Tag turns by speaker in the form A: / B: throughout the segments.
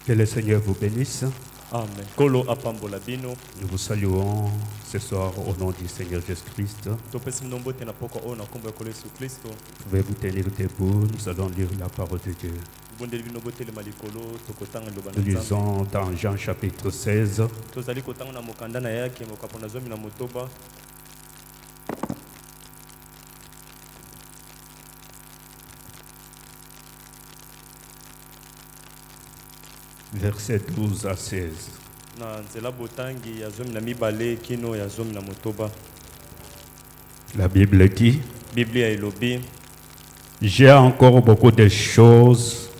A: Que le Seigneur vous bénisse.
B: Amen. Kolo apambola bino.
A: Nous vous saluons ce soir au nom du Seigneur Jésus-Christ.
B: Topesi mnombote na poko ona kombo ya Yesu Kristo.
A: Pouvez vous tenir debout, nous allons lire la parole de Dieu.
B: Bondeli bino bote le malikolo tokotanga loba
A: Nous
B: na Nzambe.
A: lisons dans Jean chapitre 16,
B: Tozali kotanga na mokanda na yake mokapona zomi na motoba.
A: versets 12 à 16.
B: Na nzela botangi ya zomi na mibale kino ya zomi na motoba.
A: La Bible dit,
B: Biblia elobi.
A: j'ai encore beaucoup de choses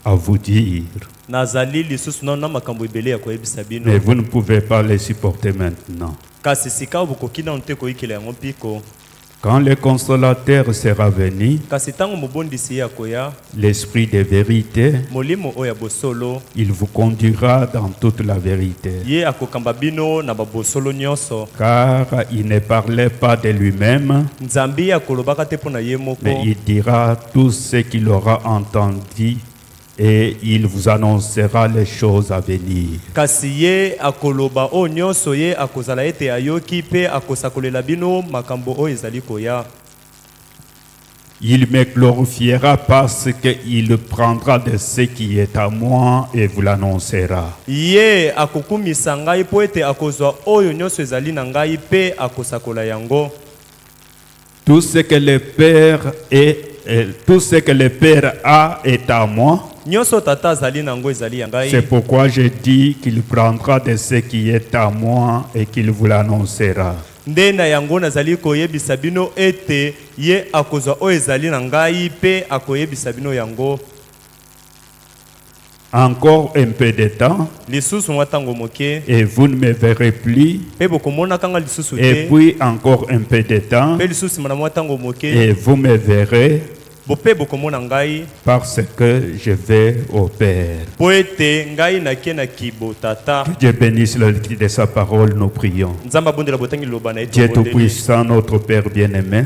A: à vous dire,
B: Nazali lisusu na makambo ebele ya koyebisa bino.
A: mais vous ne pouvez pas les supporter maintenant.
B: Kasi sika bokoki na nte koyikela yango mpiko.
A: Quand le consolateur sera venu,
B: Kasi tango mobondisi ya koya,
A: l'esprit de vérité,
B: molimo oya bosolo,
A: il vous conduira dans toute la vérité.
B: ye akokamba bino na babosolo nyonso.
A: Car il ne parlait pas de lui-même,
B: Nzambi akolobaka te pona ye moko.
A: mais il dira tout ce qu'il aura entendu et il vous annoncera les choses à venir.
B: Kasi ye akoloba o nyonso ye akozala ete ayoki pe akosakolela bino makambo o ezali koya.
A: Il me glorifiera parce qu'il prendra de ce qui est à moi et vous l'annoncera.
B: Ye akokumisa ngai po ete akozwa oyo nyonso ezali na ngai pe akosakola yango.
A: Tout ce que le Père tout ce que le Père a est à moi.
B: Nyonso tata azali nango ezali ya ngai.
A: C'est pourquoi je dis qu'il prendra de ce qui est à moi et qu'il vous l'annoncera.
B: Nde na yango nazali koyebisa bino ete ye akozwa oyo ezali na ngai pe akoyebisa bino yango.
A: Encore un peu de temps
B: Lisusu mwa tango moke
A: et vous ne me verrez plus.
B: pe bokomona kanga lisusu
A: Et
B: te.
A: puis encore un peu de temps
B: Pe lisusu mana mwa tango moke
A: et vous me verrez
B: bope bokomona ngai
A: parce que je vais au Père.
B: po ete ngai nake na kibo tata.
A: Que Dieu bénisse le lecture de sa parole, nous prions.
B: Nzambe abondela botangi loba na ete
A: Dieu
B: bondeli.
A: Tout-Puissant, notre Père bien-aimé,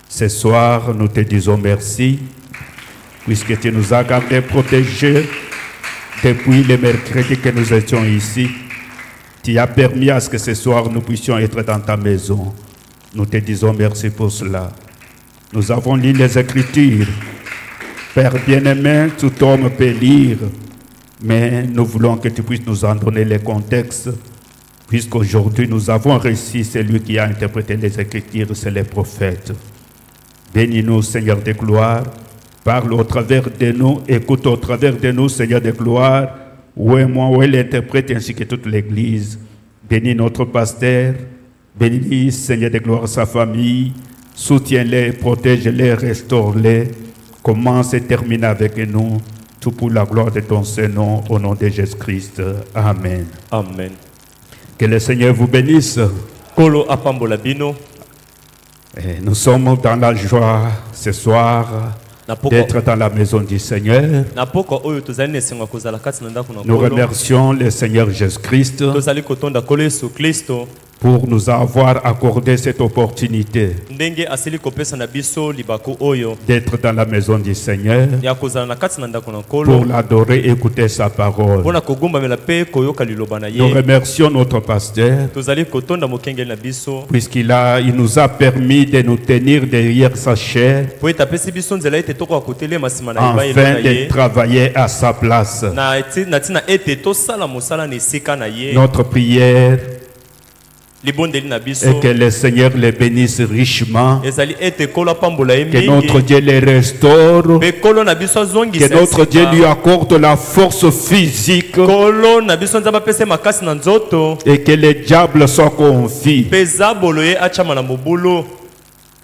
A: ce soir nous te disons merci puisque tu nous as gardés protégés depuis le mercredi que nous étions ici. Tu as permis à ce que ce soir nous puissions être dans ta maison. Nous te disons merci pour cela. Nous avons lu les Écritures. Père bien-aimé, tout homme peut lire, mais nous voulons que tu puisses nous en donner les contextes, puisqu'aujourd'hui nous avons réussi, celui qui a interprété les Écritures, c'est les prophètes. Bénis-nous, Seigneur de gloire, parle au travers de nous, écoute au travers de nous, Seigneur de gloire, où est moi, où est l'interprète, ainsi que toute l'Église. Bénis notre pasteur, bénis, Seigneur de gloire, sa famille, soutiens-les, protège-les, restaure-les, commence et termine avec nous, tout pour la gloire de ton Saint-Nom, au nom de Jésus-Christ. Amen.
B: Amen.
A: Que le Seigneur vous bénisse.
B: Kolo apambola bino.
A: Et nous sommes dans la joie ce soir d'être dans la maison du Seigneur.
B: Na poko oyo tozali nesenga kozala kati na ndako na
A: Nous
B: Kolo.
A: remercions le Seigneur Jésus-Christ
B: Tozali kotonda Kolo Yesu Kristo.
A: pour nous avoir accordé cette opportunité
B: Ndenge asili kopesa na biso libako oyo
A: d'être dans la maison du Seigneur
B: ya kozala na kati na ndako na
A: pour
B: Kolo.
A: l'adorer et écouter sa parole.
B: Pona kogumbamela pe koyoka liloba na
A: Nous
B: ye.
A: remercions notre pasteur
B: Tozali kotonda mokengeli na biso.
A: puisqu'il nous a permis de nous tenir derrière sa chair
B: Po ete apesi biso nzela ete tokoka kotelema nsima na epai
A: afin
B: na
A: de
B: ye.
A: travailler à sa place.
B: Na ntina ete tosala mosala na esika na ye.
A: Notre prière
B: Libondeli na biso.
A: est que le Seigneur les bénisse richement,
B: Ezali ete Kolo apambola ye
A: que notre
B: mingi.
A: Dieu les restaure,
B: Pe Kolo na biso azongisa
A: que notre
B: esika.
A: Dieu lui accorde la force physique
B: Kolo na biso nzambe apese makasi na nzoto.
A: et que le diable soit confus.
B: Pe zabolo ye achama na mobulu.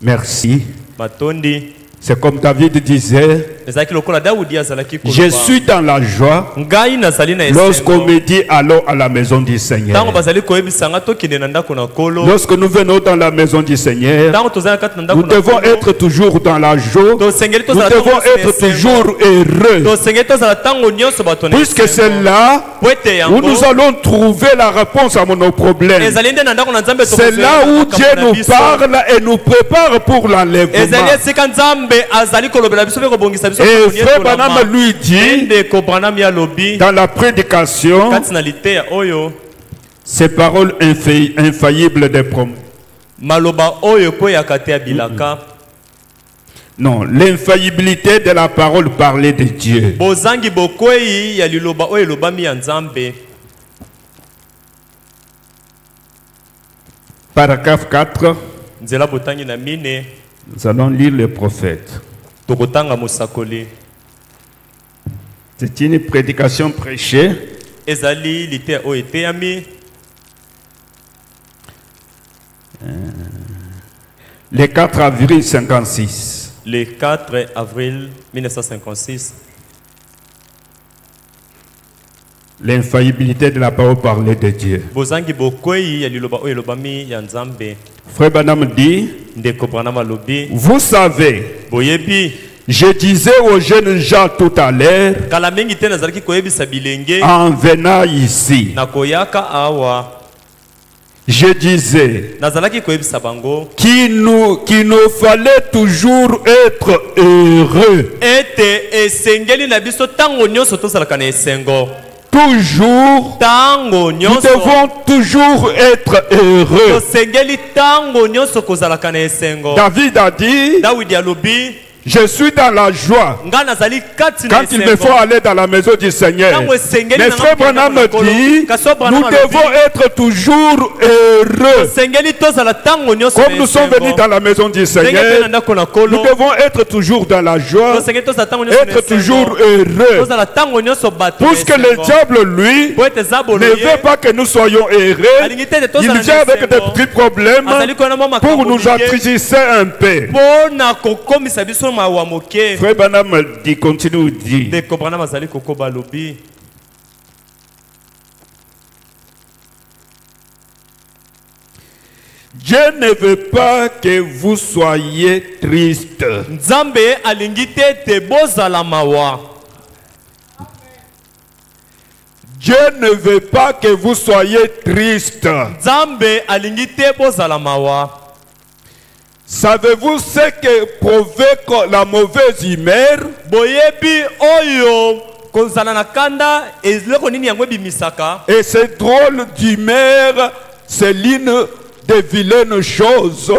A: Merci.
B: Matondi.
A: C'est comme David disait,
B: Ezalaki lokola Daudi azalaki koloba.
A: je suis dans la joie
B: Ngai nazali na
A: lorsqu'on
B: esengo.
A: me dit allons à la maison du Seigneur.
B: Tango bazali koyebisanga tokende na ndako na Kolo.
A: Lorsque nous venons dans la maison du Seigneur,
B: Tango tozali kati na ndako
A: nous
B: na
A: devons
B: Kolo.
A: être toujours dans la joie.
B: Tosengeli
A: Nous
B: tozala
A: devons
B: tango nyonso na
A: être
B: esengo.
A: toujours heureux.
B: Tosengeli tozala tango nyonso bato na
A: Puisque
B: esengo.
A: c'est là
B: Po ete
A: où
B: yango
A: nous allons trouver la réponse à nos problèmes.
B: ezali nde na ndako na Nzambe
A: C'est
B: tokozela
A: là où
B: makambo
A: Dieu
B: na
A: nous
B: biso.
A: parle et nous prépare pour l'enlèvement.
B: Ezali esika Nzambe azali kolobela biso pe kobongisa biso
A: Et Frère Branham lui dit, dans la prédication, ces paroles infaillibles des promesses. Non, l'infaillibilité de la parole parlée de Dieu. Paragraphe 4. Nous allons lire le prophète. C'est une prédication prêchée. Le 4 avril 56.
B: Le 4 avril 1956.
A: L'infaillibilité de la parole parlée de Dieu. Frère Branham dit, vous savez, je disais aux jeunes gens tout à l'heure, en venant ici, je disais qu'il nous fallait toujours être heureux. Toujours, nous devons toujours être heureux. David a dit, je suis dans la joie quand il me faut aller dans la maison du Seigneur. Mais Frère Branham dit, nous devons être toujours heureux. Comme nous sommes venus dans la maison du Seigneur, nous devons être toujours dans la joie, être toujours heureux. Puisque le diable, lui, ne veut pas que nous soyons heureux. Il vient avec des petits problèmes pour nous attrisser un peu. Frère Branham dit, continue dit. Dieu ne veut pas que vous soyez triste. Dieu ne veut pas que vous soyez triste. Savez-vous ce que provoque la mauvaise humeur? Et cette drôle d'humeur, c'est l'une des vilaines choses.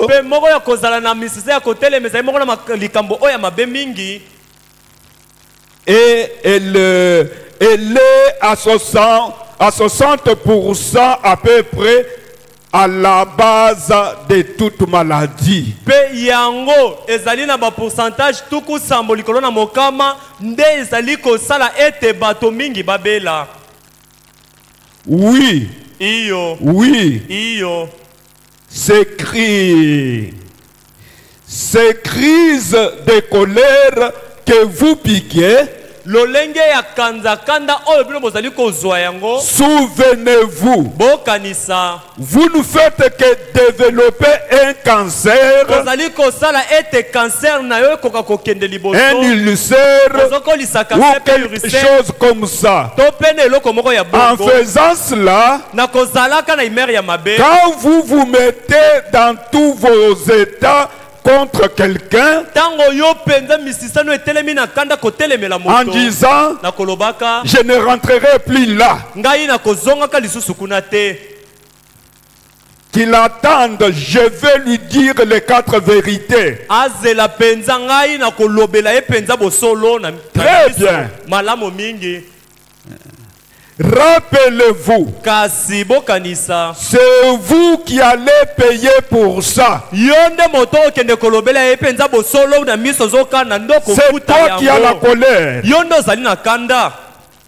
A: Et elle est à 60% à peu près à la base de toute maladie. Oui. Oui. Ces crises de colère que vous piquez, souvenez-vous, vous ne faites que développer un cancer, un ulcère ou quelque chose comme ça. En faisant cela, quand vous vous mettez dans tous vos états contre quelqu'un, en disant, je ne rentrerai plus là, qu'il attende, je vais lui dire les 4 vérités. Très bien. Rappelez-vous, c'est vous qui allez payer pour ça. C'est toi qui as la colère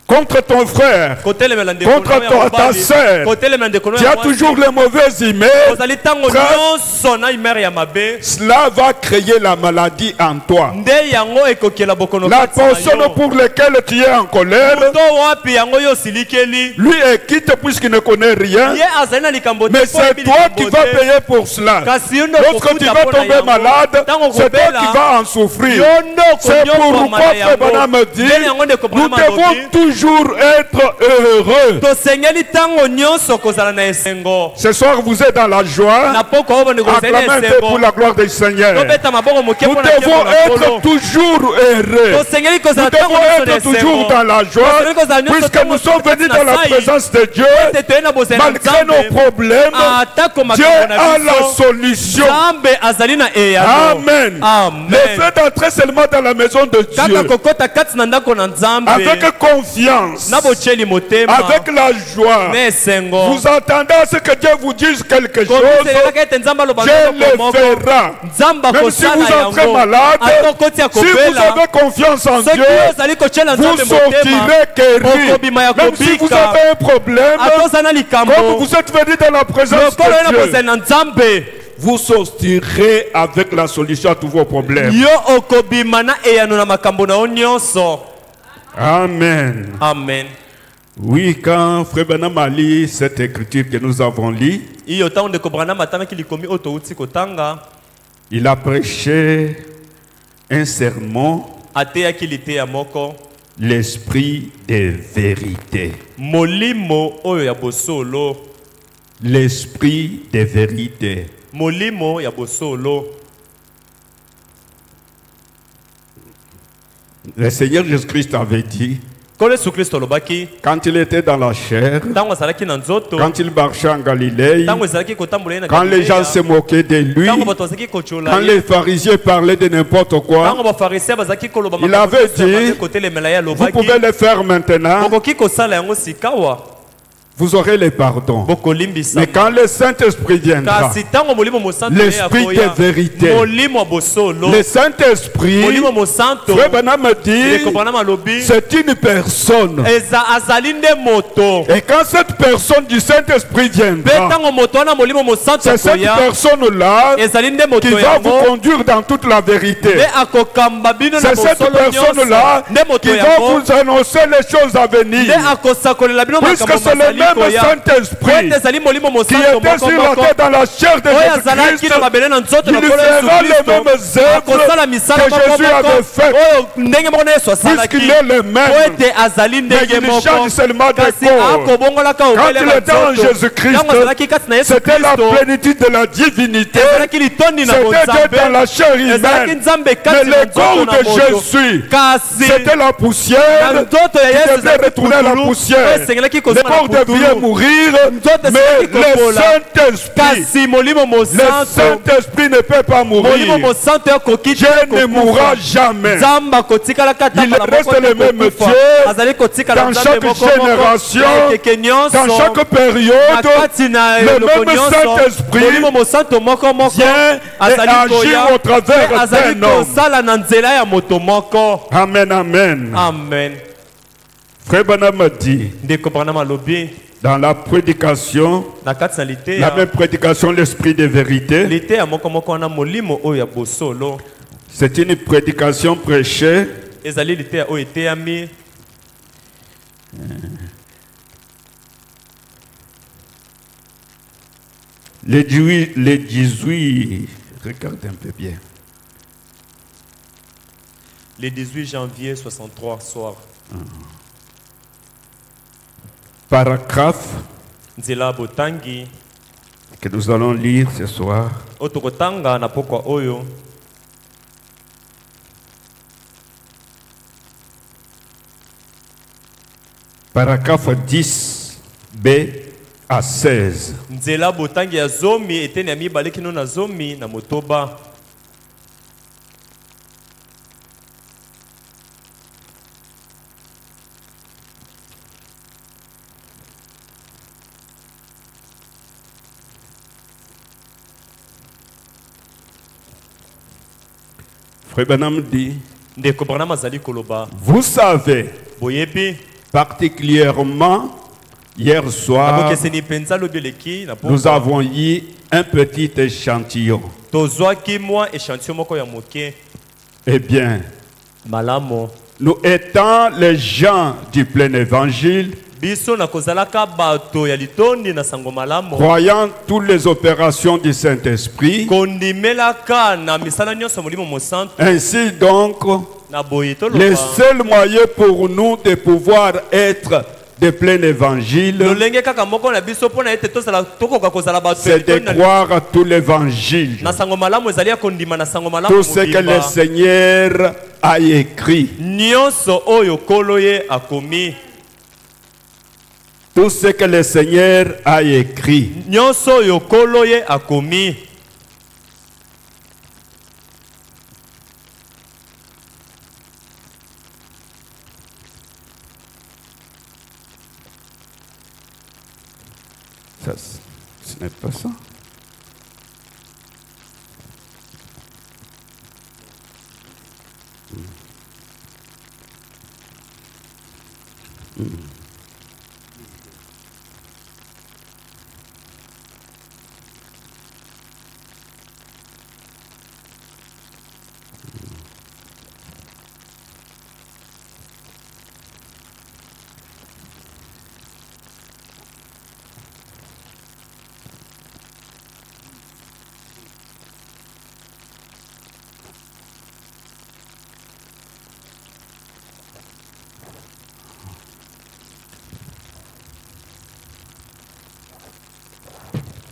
A: contre ton frère, contre ta soeur. Tu as toujours les mauvaises humeurs. Cela va créer la maladie en toi. La personne pour laquelle tu es en colère, lui est quitte puisqu'il ne connaît rien. Mais c'est toi qui vas payer pour cela. Lorsque tu vas tomber malade, c'est toi qui vas en souffrir. C'est pourquoi Frère Branham dit, nous devons toujours toujours être heureux.
B: tosengeli ntango nyonso kozala na esengo.
A: Ce soir, vous êtes dans la joie.
B: Na poko oyo bolingo kozali
A: Acclamez un peu
B: esengo.
A: pour la gloire du Seigneur.
B: tobeta maboko moke
A: Nous
B: mpo na
A: devons
B: nkembo na
A: être
B: Nkolo.
A: toujours heureux.
B: tosengeli
A: Nous
B: kozala ntango
A: devons
B: nyonso na
A: être toujours
B: esengo.
A: dans la joie, puisque nous sommes venus dans la présence de Dieu.
B: ete toye na bozela
A: Malgré nos
B: nzambe
A: problèmes,
B: atako
A: Dieu
B: makambo na
A: a la
B: biso
A: solution.
B: nzambe azali na eyano.
A: Amen. Le
B: Amen.
A: fait d'entrer seulement dans la maison de
B: kaka
A: Dieu,
B: kokota kati na ndako na nzambe
A: avec confiance,
B: na botyeli motema
A: avec la joie,
B: na esengo.
A: vous entendez à ce que Dieu vous dise quelque chose,
B: komiselelaka ete nzambe aloba
A: Dieu
B: eloko
A: le
B: moko.
A: fera.
B: nzambe
A: Même si
B: akosala
A: vous entrez
B: yango
A: malade,
B: ata okoti ya
A: si vous
B: kobela
A: avez confiance en
B: soki
A: Dieu,
B: ozali kotyela
A: vous
B: nzambe motema
A: sortirez guéri.
B: okobima ya
A: Même si vous
B: kobika
A: avez un problème,
B: ata oza na
A: comme
B: likambo
A: vous êtes venu dans la présence
B: lokolo oye na
A: de Dieu,
B: bozali na nzambe
A: vous sortirez avec la solution à tous vos problèmes.
B: yo okobima na eyano na makambo na yo nyonso.
A: Amen.
B: Amen.
A: Oui, quand Frère Branham a lu cette écriture que nous avons lue,
B: iyo ntango ndeko Branham atamaki likomi oyo touti kotanga
A: il a prêché un sermon,
B: ateyaki liteya moko
A: l'esprit de vérité.
B: molimo oyo ya bosolo.
A: L'esprit de vérité.
B: molimo ya bosolo.
A: Le Seigneur Jésus-Christ avait dit,
B: Nkolo Yesu Kristo alobaki
A: quand il était dans la chair,
B: ntango azalaki na nzoto
A: quand il marchait en Galilée,
B: ntango ezalaki kotambola ye na
A: quand les gens se moquaient de lui,
B: ntango bato bazalaki kotyola
A: quand
B: ye
A: les pharisiens parlaient de n'importe quoi,
B: ntango bafarisien bazalaki koloba
A: il avait dit,
B: kotelemela ye
A: vous
B: alobaki
A: pouvez le faire maintenant,
B: bokoki kosala yango sikawa
A: vous aurez le pardon.
B: bokolimbisa.
A: Mais quand le Saint-Esprit viendra,
B: kasi ntango molimo mosantu
A: l'esprit de vérité,
B: molimo ya bosolo
A: le Saint-Esprit,
B: molimo mosantu
A: Frère Branham dit,
B: ndeko Branham alobi
A: c'est une personne.
B: azali nde moto.
A: Et quand cette personne du Saint-Esprit
B: mpe
A: viendra,
B: ntango moto wana molimo mosantu
A: c'est cette
B: akoya
A: personne-là
B: ezali nde moto
A: qui va vous
B: yango
A: conduire dans toute la vérité.
B: nde akokamba bino na
A: C'est cette
B: bosolo nyonso
A: personne-là
B: nde moto
A: qui va
B: yango
A: vous annoncer les choses à
B: nde
A: venir.
B: akosakolela bino
A: Puisque
B: makambo
A: c'est le
B: mazali
A: même
B: koya
A: Saint-Esprit
B: ete ezali molimo
A: qui
B: mosantu
A: était sur la
B: moko
A: terre dans la chair de
B: oyo azalaki
A: Jésus-Christ,
B: na mabele na nzoto
A: qui
B: na
A: lui
B: nkolo Yesu
A: fera les
B: Kristo
A: mêmes
B: akosala
A: œuvres
B: misala
A: que Jésus avait
B: moko
A: faites.
B: oyo ndenge moko na Yesu asalaki
A: Puisqu'il est le
B: po
A: même,
B: ete azali
A: mais
B: ndenge
A: il
B: moko
A: change seulement de
B: kasi
A: corps.
B: akobongolaka
A: Quand
B: obele
A: il
B: na
A: était en
B: nzoto
A: Jésus-Christ,
B: ntango azalaki kati na Yesu
A: c'était la
B: Kristo
A: plénitude de la divinité.
B: ezalaki litondi na
A: C'était Dieu
B: bonzambe
A: dans la chair
B: ezalaki
A: humaine.
B: nzambe
A: Mais
B: kati na
A: le
B: nzoto
A: corps
B: na
A: de
B: moto
A: Jésus,
B: kasi
A: c'était la
B: na
A: poussière
B: nzoto ya
A: qui
B: Yesu
A: devait
B: ezalaki
A: retourner à la
B: putulu
A: poussière.
B: oyo esengelaki
A: Le
B: kozwa na
A: corps devait
B: putulu
A: mourir,
B: nzoto
A: mais
B: esengelaki
A: le
B: kopola
A: Saint-Esprit,
B: kasi molimo
A: le
B: mosantu
A: Saint-Esprit ne peut pas
B: molimo
A: mourir.
B: mosantu akoki
A: Dieu ne mourra jamais.
B: nzambe akotikala kata
A: Il
B: mbala
A: reste
B: moko
A: le
B: te
A: même
B: kokufa.
A: Dieu
B: azali kotikala
A: dans
B: nzambe
A: chaque
B: moko
A: génération,
B: moko ekeke nyonso
A: dans chaque
B: na
A: période.
B: kati na
A: Le
B: eloko
A: même
B: nyonso
A: Saint-Esprit
B: molimo mosantu moko moko
A: vient et
B: azali
A: agit
B: koya
A: au travers
B: mpe azali
A: d'un homme.
B: kosala na nzela ya moto moko.
A: Amen, amen.
B: Amen.
A: Frère Branham a dit,
B: ndeko Branham alobi
A: dans la prédication,
B: na kati na
A: la
B: liteya
A: même prédication, l'esprit de vérité,
B: liteya moko moko wana molimo oyo ya bosolo
A: c'est une prédication prêchée
B: ezali liteya oyo eteyami
A: les 18, regarde un peu bien,
B: le 18 janvier 63 soir.
A: paragraphe
B: nzela botangi
A: que nous allons lire ce soir.
B: oyo tokotanga na pokwa oyo
A: Paragraphe 10b à 16.
B: nzela botangi ya zomi eteni ya mibale kino na zomi na motoba.
A: Frère Branham dit,
B: ndeko Branham azali koloba
A: vous savez,
B: boyebi
A: particulièrement hier soir,
B: abokeseni mpenza lobi eleki na
A: nous
B: pokwa
A: avons eu un petit échantillon.
B: tozwaki mwa échantillon moko ya moke.
A: Eh bien,
B: malamu
A: nous étant les gens du plein évangile,
B: biso na kozalaka bato ya litondi na sango malamu
A: croyant toutes les opérations du Saint-Esprit,
B: kondimelaka na misala nyonso molimo mosantu.
A: ainsi donc, Le seul moyen pour nous de pouvoir être de plein évangile, c'est de croire à tout l'évangile. Tout ce que le Seigneur a écrit. Tout ce que le Seigneur a écrit. Ça, ce n'est pas ça.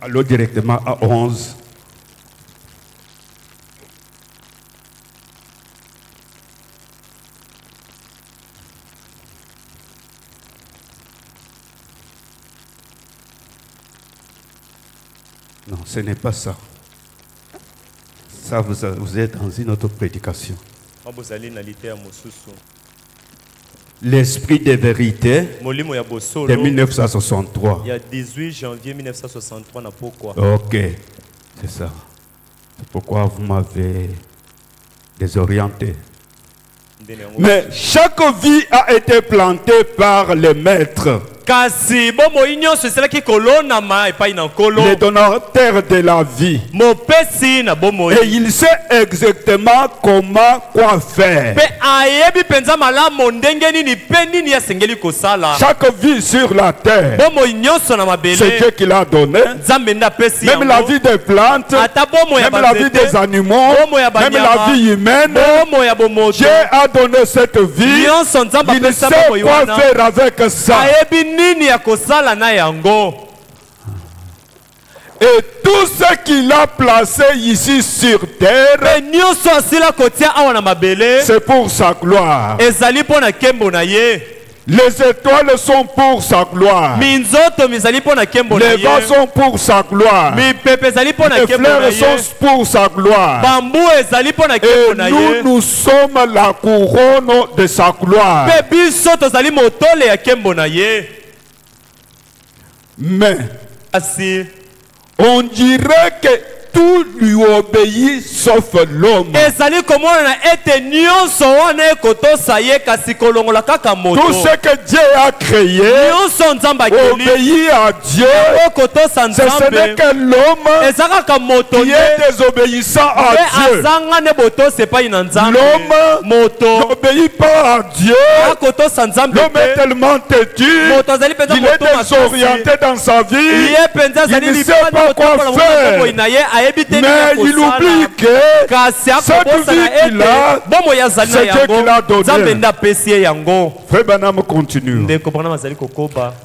A: Allons directement à 11. Non, ce n'est pas ça. Ça, vous êtes dans une autre prédication. L'esprit de vérité de 1963.
B: Il y a 18 janvier 1963.
A: Ok, c'est ça. C'est pourquoi vous m'avez désorienté. Mais chaque vie a été plantée par le maître, le donateur de la vie. Et il sait exactement comment quoi faire. Chaque vie sur la terre, c'est Dieu qui l'a donné. Même la vie des plantes, même la vie des animaux, même la vie humaine, Dieu a donné cette vie. Il sait quoi faire avec ça. Et tout ce qu'il a placé ici sur terre, c'est pour sa gloire. Les étoiles sont pour sa gloire. Les vents sont pour sa gloire. Les fleurs sont pour sa gloire. Et nous sommes la couronne de sa gloire. Mais on dirait que tout lui obéit sauf l'homme. Tout ce que Dieu a créé obéit à Dieu. Ce n'est que l'homme qui est désobéissant à Dieu. L'homme n'obéit pas à Dieu. L'homme est tellement têtu, il est désorienté dans sa vie, il ne sait pas quoi faire. Mais il oublie que cette vie qu'il a, c'est Dieu qui l'a donné. Frère Branham continue.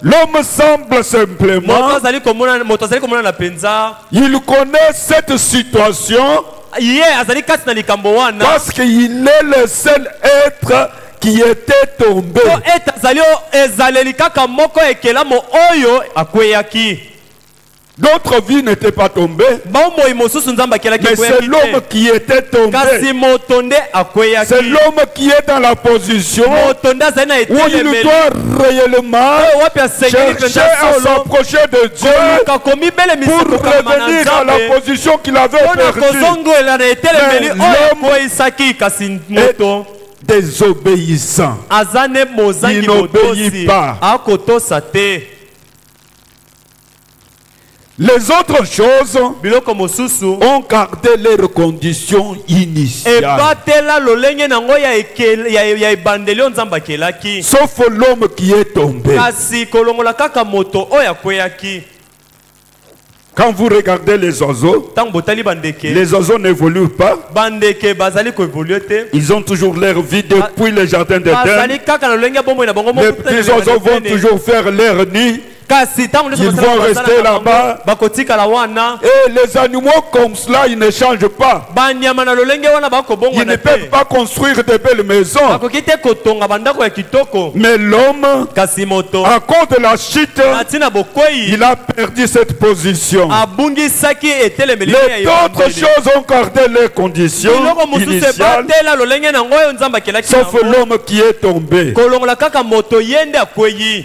A: L'homme semble simplement, il connaît cette situation parce qu'il est le seul être qui était tombé. D'autres vies n'étaient pas tombées, mais c'est l'homme qui était tombé. C'est l'homme qui est dans la position où il doit réellement chercher à s'approcher de Dieu pour revenir à la position qu'il avait perdue. Mais l'homme est désobéissant. Il n'obéit pas. Les autres choses ont gardé leurs conditions initiales. Sauf l'homme qui est tombé. Quand vous regardez les oiseaux n'évoluent pas. Ils ont toujours l'air vide depuis le jardin d'Éden. Les petits oiseaux vont toujours faire leur nid. Ils vont rester là-bas. Et les animaux comme cela, ils ne changent pas. Ils ne peuvent pas construire de belles maisons. Mais l'homme, à cause de la chute, il a perdu cette position. Les autres choses ont gardé les conditions initiales, sauf l'homme qui est tombé.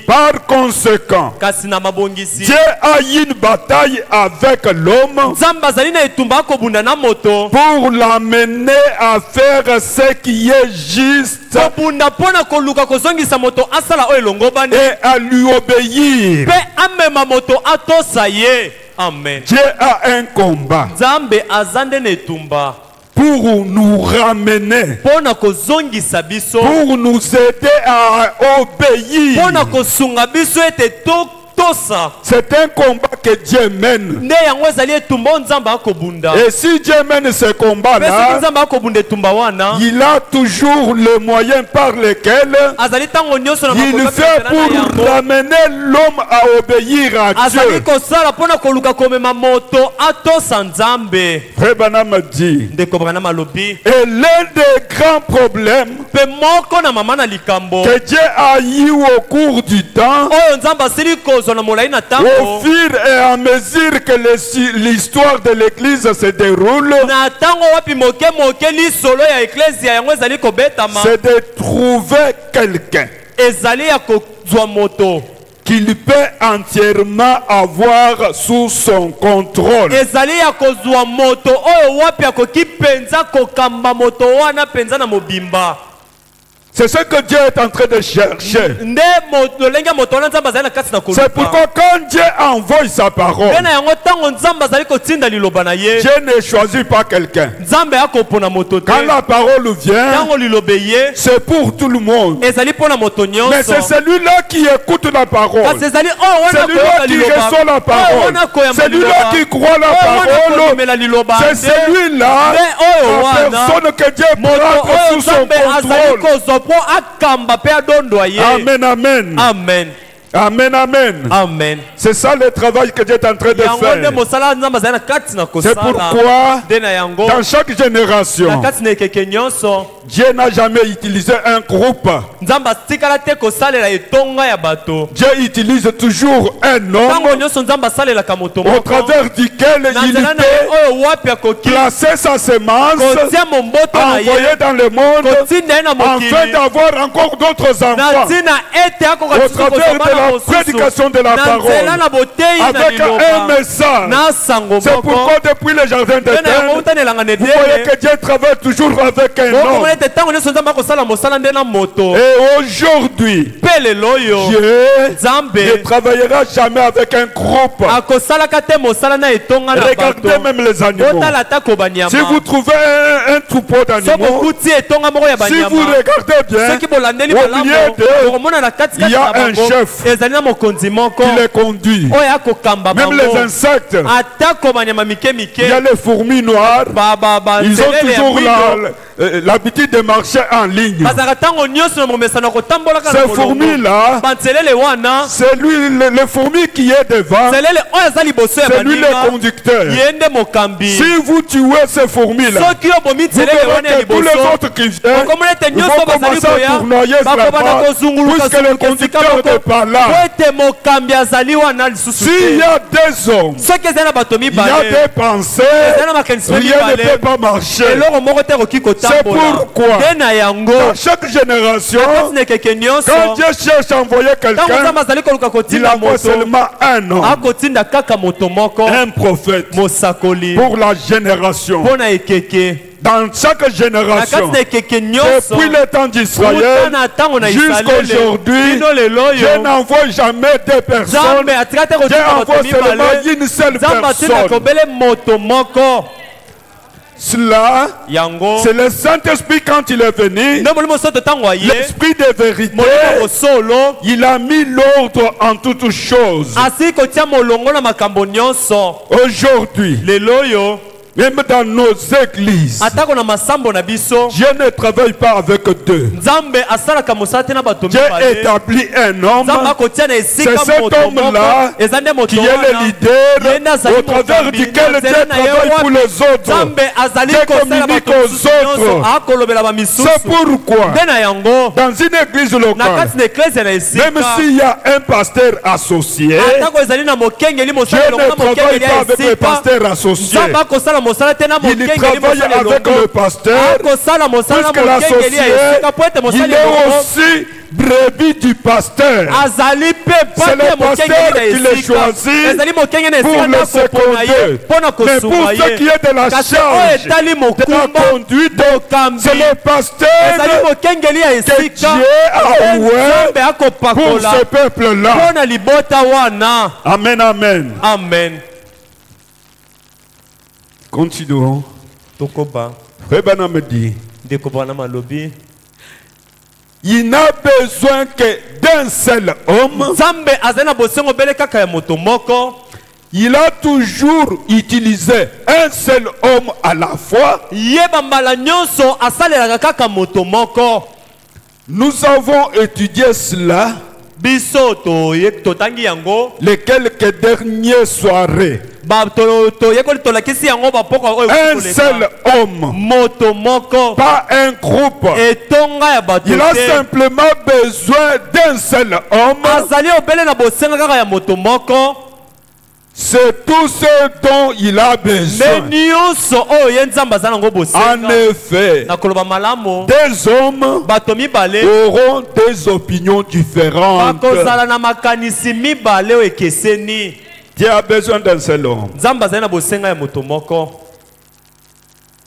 A: Par conséquent, Dieu a eu une bataille avec l'homme pour l'amener à faire ce qui est juste et à lui obéir. Dieu a un combat pour nous ramener, pour nous aider à obéir. C'est un combat que Dieu mène. Et si Dieu mène ce combat-là, il a toujours le moyen par lequel il fait pour ramener l'homme à obéir à Dieu. Frère Branham dit, et l'un des grands problèmes que Dieu a eu au cours du temps, au fur et à mesure que l'histoire de l'église se déroule, c'est de trouver quelqu'un qu'il peut entièrement avoir sous son contrôle. C'est ce que Dieu est en train de chercher. C'est pourquoi quand Dieu envoie sa parole, Dieu ne choisit pas quelqu'un. Quand la parole vient, c'est pour tout le monde. Mais c'est celui-là qui écoute la parole, celui-là qui reçoit la parole, celui-là qui croit la parole. C'est celui-là, la personne que Dieu prend sous son contrôle. Amen, amen.
B: Amen.
A: Amen, amen.
B: Amen.
A: C'est ça le travail que Dieu est en train de faire. C'est pourquoi dans chaque génération, Dieu n'a jamais utilisé un groupe. Dieu utilise toujours un homme au travers duquel il peut placer sa semence, envoyer dans le monde, afin d'avoir encore d'autres enfants au travers de la prédication de la parole avec un message. C'est pourquoi depuis le jardin d'Éden, vous voyez que Dieu travaille toujours avec un homme. Et aujourd'hui, Dieu ne travaillera jamais avec un groupe. Regardez même les animaux. Si vous trouvez un troupeau d'animaux, si vous regardez bien, au milieu d'eux, il y a un chef qui les conduit. Même les insectes, il y a les fourmis noires, ils ont toujours l'habitude de marcher en ligne. Ces fourmis-là, c'est lui, le fourmi qui est devant, c'est lui le conducteur. Si vous tuez ces fourmis-là, vous verrez que tous les autres qui viennent, ils vont commencer à tournoyer sur la barre, puisque le conducteur n'est pas là. S'il y a des hommes, il y a des pensées, rien ne peut pas marcher. C'est pourquoi dans chaque génération, quand Dieu cherche à envoyer quelqu'un, il envoie seulement un homme, un prophète pour la génération. Dans chaque génération, depuis le temps d'Israël jusqu'à aujourd'hui, Dieu n'envoie jamais deux personnes. Dieu envoie seulement une seule personne. Cela,
B: yango
A: c'est le Saint-Esprit quand il est venu,
B: nde molimo soto ntango aye
A: l'Esprit de vérité,
B: molimo bosolo
A: il a mis l'ordre en toutes choses.
B: asili kotia molongo na makambo nyonso
A: Aujourd'hui,
B: lelo oyo
A: même dans nos églises,
B: atako na masambo na biso
A: Dieu ne travaille pas avec deux.
B: nzambe asalaka mosala te na bato
A: Dieu
B: mibale
A: établit un homme.
B: nzambe akotia na
A: C'est
B: esika
A: cet
B: moto moko
A: homme-là
B: eza nde moto
A: qui est le
B: wana
A: leader
B: Ye nde azali
A: au travers
B: mokambi,
A: duquel
B: na
A: Dieu
B: nzela na ye
A: travaille
B: wapi
A: pour les autres.
B: nzambe azali
A: Dieu
B: kosala
A: communique
B: bato
A: aux
B: mosusu nyonso
A: autres.
B: akolobela bamisusu
A: C'est pourquoi,
B: nde na yango
A: dans une église
B: na
A: locale,
B: kati na eklezia na
A: même
B: esika
A: s'il y a un pasteur associé,
B: atako ezali na mokengeli
A: Dieu
B: mosala elongo
A: ne
B: na
A: travaille
B: mokengeli
A: pas
B: ya
A: avec les
B: esika
A: pasteurs associés.
B: nzambe akosala mosala te na
A: Il
B: mokengeli
A: travaille
B: mosala
A: avec
B: elongo
A: le pasteur,
B: akosala mosala na
A: puisque
B: mokengeli ya
A: l'associé,
B: esika po ete mosala
A: il est
B: elongo
A: aussi brebis du pasteur.
B: azali mpe
A: C'est
B: pate
A: le pasteur
B: mokengeli
A: qui
B: na
A: le
B: esika
A: choisit
B: ezali mokengeli na
A: pour
B: esika
A: le
B: nde akopona ye
A: seconder.
B: mpo na
A: Mais pour
B: kosunga
A: ce qui
B: ye
A: est de la
B: kasi oyo
A: charge,
B: etali
A: de la
B: mokumba
A: conduite,
B: mokambi
A: c'est le pasteur
B: ezali mokengeli ya
A: que
B: esika
A: Dieu a
B: nzambe
A: ouvert pour
B: akopakola
A: ce peuple-là.
B: mpo na libota wana
A: Amen, amen.
B: amen
A: Continuons.
B: tokoba
A: Frère Branham me dit,
B: ndeko bwana malobi
A: il n'a besoin que d'un seul homme.
B: nzambe azali na bosengo bele kaka ya moto moko
A: Il a toujours utilisé un seul homme à la fois.
B: ye bambala nyonso asalelaka kaka moto moko
A: Nous avons étudié cela
B: biso totangi yango
A: les quelques dernières soirées.
B: toyekoli tolakisi yango bapoko oyo
A: Un seul homme,
B: moto moko
A: pas un groupe.
B: etonga ya bato
A: Il a
B: te
A: simplement besoin d'un seul homme.
B: azali obele na bosenga kaka ya moto moko
A: C'est tout ce dont il a
B: nde
A: besoin.
B: nyonso oyo ye nzambe aza nango
A: En
B: bosenga
A: effet,
B: na koloba malamu
A: des hommes
B: bato mibale
A: auront des opinions différentes.
B: bakozala na makanisi mibale oyo ekeseni
A: Dieu a besoin d'un seul homme.
B: nzambe azali na bosenga ya moto moko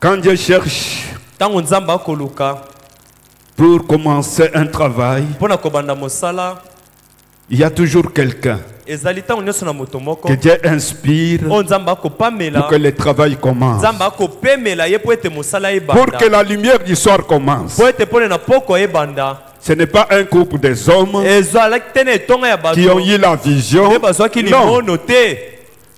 A: Quand Dieu cherche
B: ntango nzambe akoluka
A: pour commencer un travail,
B: mpo na kobanda mosala
A: il y a toujours quelqu'un
B: ezali ntango nyonso na moto moko
A: que Dieu inspire
B: oyo nzambe akopamela
A: pour que le travail commence.
B: nzambe akopemela ye mpo ete mosala
A: Pour que
B: ebanda
A: la lumière du soir commence.
B: mpo ete mpone na poko ebanda
A: Ce n'est pas un groupe des hommes
B: ezalaki te na etonga ya bato
A: qui ont eu la vision.
B: nde bazwaki
A: Non,
B: limono te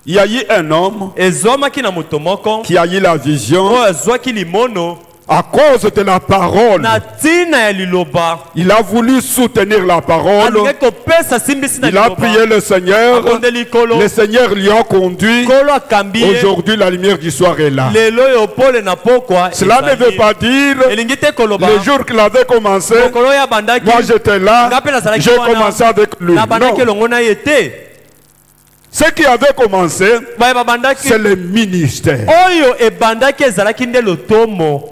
A: il y a eu un homme
B: ezwamaki na moto moko
A: qui a eu la vision
B: oyo azwaki limono
A: à cause de la parole.
B: na ntina ya liloba
A: Il a voulu soutenir la parole.
B: alingaki kopesa simbisi na
A: Il a
B: liloba
A: prié le Seigneur.
B: akondeli kolo
A: Le Seigneur lui a conduit.
B: kolo akambi ye
A: Aujourd'hui, la lumière du soir est là.
B: lelo oyo pole na pokwa
A: Cela ne veut pas dire
B: elingi te koloba
A: le jour qu'il avait commencé,
B: mokolo oyo abandaki
A: moi j'étais là,
B: nga mpe nazalaki
A: j'ai
B: wana
A: commencé avec lui.
B: nabandaki
A: Non.
B: elongo na ye te
A: Ce qui avait commencé,
B: baye babandaki
A: c'est le ministère.
B: oyo ebandaki ezalaki nde lotomo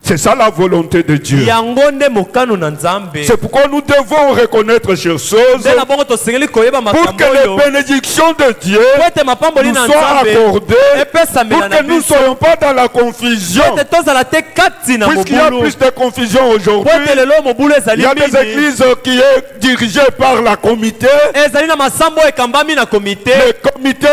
A: C'est ça la volonté de Dieu.
B: yango nde mokano na nzambe
A: C'est pourquoi nous devons reconnaître ces choses
B: nde na bongo tosengeli koyeba
A: pour
B: makambo
A: que les
B: oyo
A: bénédictions de Dieu
B: po ete mapamboli
A: nous
B: na
A: soient
B: nzambe
A: accordées,
B: epesamela
A: pour
B: na
A: que nous ne
B: biso
A: soyons pas dans la confusion.
B: po ete tozala te kati na
A: Puisqu'il y a
B: mobulu
A: plus de confusion
B: po
A: aujourd'hui,
B: ete lelo mobulu
A: il
B: ezali
A: y a des
B: mingi
A: églises qui est dirigées par la comité.
B: ezali na masambo oyo ekambami na komite
A: Les comités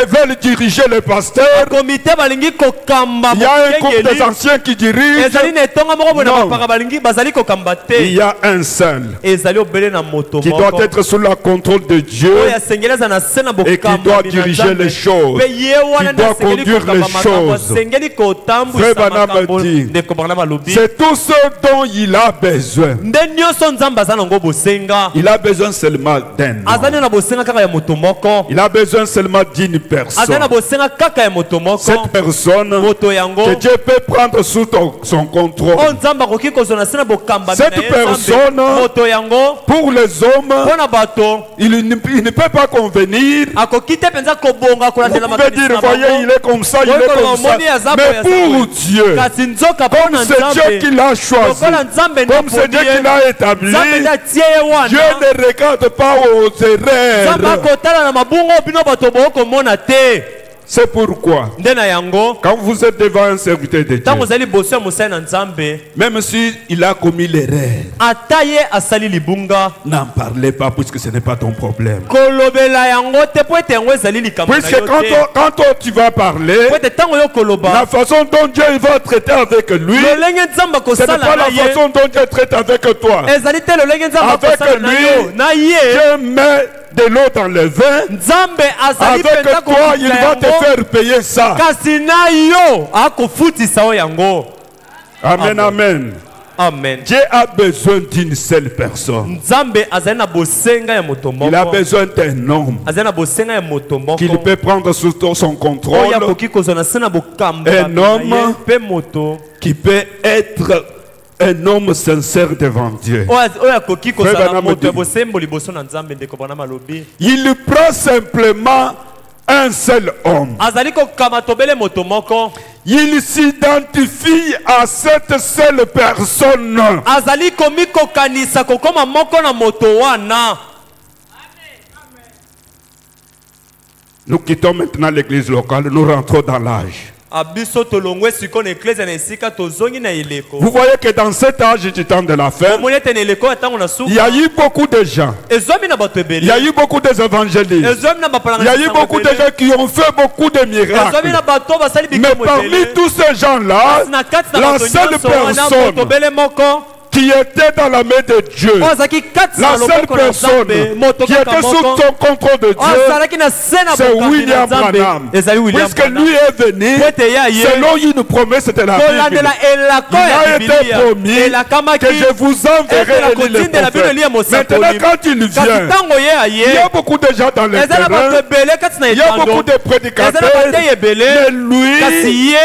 A: veulent diriger le pasteur.
B: komite balingi kokamba
A: Il y a un groupe des
B: mokengeli
A: anciens qui dirigent.
B: ezali na etonga moko boye na
A: Non.
B: bapaka balingi bazali kokamba
A: Il
B: te
A: y a un seul
B: ezali obele na moto
A: qui doit
B: moko
A: être sous le contrôle de Dieu
B: oyo asengeli aza na se na
A: et qui doit
B: bokambami na
A: diriger
B: nzambe
A: les choses,
B: mpe ye wana
A: qui
B: nde
A: doit
B: asengeli
A: conduire
B: kokamba
A: les
B: makambo
A: choses.
B: asengeli
A: Frère
B: kotambwisa
A: Branham
B: makambo
A: dit,
B: ndeko Branham alobi
A: c'est tout ce dont il a besoin.
B: nde nyonso nzambe aza nango bosenga
A: Il a besoin seulement d'un
B: aza nde
A: homme.
B: na bosenga kaka ya moto moko
A: Il a besoin seulement d'une
B: aza na
A: personne.
B: bosenga kaka ya moto moko
A: Cette personne
B: moto yango
A: que Dieu peut prendre sous son contrôle.
B: oyo nzambe akoki kozwa na se na bokambami na
A: Cette
B: ye nzambe
A: personne,
B: moto yango
A: pour les hommes,
B: mpo na bato
A: il ne peut pas convenir.
B: akoki te mpenza kobonga
A: Vous
B: kolandela
A: pouvez dire, voyez, il est comme ça, il est comme ça. Mais pour Dieu,
B: kasi nzoka mpo
A: comme
B: na
A: c'est Dieu
B: nzambe
A: qui l'a choisi,
B: lokola nzambe nde
A: comme c'est Dieu
B: aponi
A: qui
B: ye
A: l'a établi,
B: nzambe nde atie ye
A: Dieu
B: wana
A: ne regarde pas aux
B: nzambe
A: erreurs.
B: akotala na mabungo bino bato bokomona te
A: C'est pourquoi,
B: Ndena yango.
A: quand vous êtes devant un serviteur de Dieu,
B: Tango zali bosso musai na nzambe.
A: même s'il a commis l'erreur,
B: Ataye asali libunga.
A: n'en parlez pas puisque ce n'est pas ton problème.
B: Kolobela yango te po ete yango ezali likambo na
A: Puisque
B: yo te.
A: quand toi, tu vas parler,
B: Po ete tango yo koloba.
A: la façon dont Dieu va traiter avec lui,
B: Lolenge nzamba
A: ce n'est
B: kosala
A: pas
B: na
A: la
B: ye.
A: façon dont Dieu traite avec toi.
B: Ezali te lolenge nzamba
A: Avec
B: kosala na
A: lui,
B: yo. Na ye.
A: Dieu met de l'eau dans le vin.
B: Nzambe azali
A: Avec
B: penza
A: toi, il
B: kofutisa
A: va te
B: yango.
A: faire payer ça.
B: Kasi na yo akofutisa yo yango.
A: Amen, amen.
B: Amen.
A: Dieu a besoin d'une seule personne.
B: Nzambe azali na bosenga ya moto
A: Il a
B: moko.
A: besoin d'un homme
B: Azali na bosenga ya moto moko.
A: qu'il peut prendre sous son contrôle,
B: Oyo akoki kozwa na se na bokambo
A: Un homme
B: pe moto.
A: qui peut être un homme sincère devant Dieu.
B: Oyo akoki
A: Frère
B: kozala
A: Branham
B: moto ya
A: dit,
B: bosembo liboso na Nzambe ndeko bana malobi.
A: il prend simplement un seul homme.
B: Azali kokama tobele moto moko.
A: Il s'identifie à cette seule personne.
B: Azali komi kokanisa kokoma moko na moto wana.
A: Nous quittons maintenant l'église locale, nous rentrons dans l'âge.
B: Abiso tolongwe siko na eklezia na esika tozongi na eleko.
A: Vous voyez que dans cet âge du temps de la fin,
B: Omoni ete na eleko ya ntango na suka.
A: il y a eu beaucoup de gens.
B: Ezomi na bato
A: Il
B: ebele.
A: y a eu beaucoup d'évangélistes.
B: Ezomi na bapalanga
A: Il y a eu beaucoup de gens qui ont fait beaucoup de
B: Ezomi
A: miracles.
B: na bato basali
A: Mais
B: bikambo
A: parmi
B: ebele.
A: tous ces gens-là,
B: Na kati na
A: la
B: bato
A: seule
B: nyonso wana moto
A: personne
B: obele moko.
A: qui était dans la main de Dieu,
B: Oyo azalaki kati
A: la
B: na
A: seule
B: loboko na
A: personne
B: Nzambe. Moto
A: qui
B: kaka
A: était sous
B: moko.
A: son contrôle de
B: Oyo
A: Dieu,
B: azalaki na se na
A: c'est
B: bokambi na
A: William
B: Nzambe.
A: Branham.
B: Ezali William
A: Puisque
B: Branham.
A: lui est venu
B: Po ete ye aye.
A: selon une promesse de la Bible.
B: Kolandela elako
A: Il
B: ya
A: a été
B: Bibilia.
A: promis
B: Elakamaki.
A: que je vous enverrai
B: Ete na
A: Élie le
B: kotindela bino Eliya
A: prophète.
B: mosakoli.
A: Maintenant, quand il
B: Kasi
A: vient,
B: ntango ye
A: il y
B: aye.
A: a beaucoup de gens dans le
B: Eza na bato
A: terrain,
B: ebele kati na
A: il y a
B: etando.
A: beaucoup de
B: Eza na
A: prédicateurs,
B: bateyi ebele.
A: mais lui,
B: Kasi ye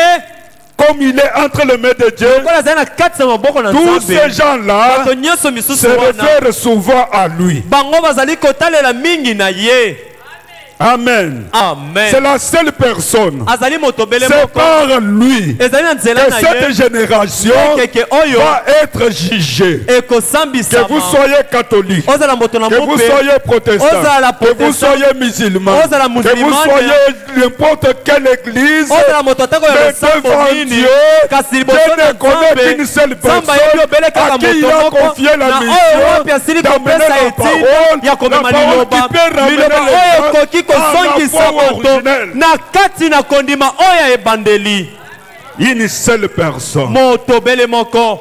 A: comme il est entre les mains de Dieu,
B: kola azali na kati na maboko na
A: tous ces
B: Nzambe.
A: gens-là
B: Bato nyonso misusu
A: se
B: wana.
A: réfèrent souvent à lui.
B: Bango bazali kotalela mingi na ye.
A: Amen. C'est
B: Amen.
A: la seule personne.
B: Azali moto bele
A: C'est
B: moko.
A: par lui
B: Ezali na nzela
A: que
B: na
A: cette
B: ye.
A: génération
B: Keke oyo
A: va être jugée. Que
B: ekosambisama.
A: vous soyez catholique,
B: Ozala moto na
A: que vous
B: mope.
A: soyez protestant,
B: Ozala
A: que vous
B: protestant.
A: soyez musulman,
B: Ozala
A: que vous
B: musulmane.
A: soyez n'importe quelle église,
B: Ozala moto atako ya
A: mais
B: losambo
A: devant
B: nini.
A: Dieu,
B: Kasi
A: Dieu
B: liboso na
A: ne connaît qu'une seule
B: Nzambe. Nzambe ayebi
A: personne
B: obele
A: à
B: kaka
A: qui il
B: moto
A: a
B: moko.
A: confié la
B: Na oyo
A: mission
B: wapi asili
A: d'amener
B: kopesa
A: la
B: etinda
A: parole,
B: ya komema
A: la parole
B: liloba.
A: qui peut ramener
B: Liloba
A: les
B: oyo
A: gens
B: ekoki
A: à la
B: kosongisa
A: foi
B: moto
A: originelle.
B: na kati na kondima oyo ya ebandeli.
A: Une seule personne.
B: Moto bele moko.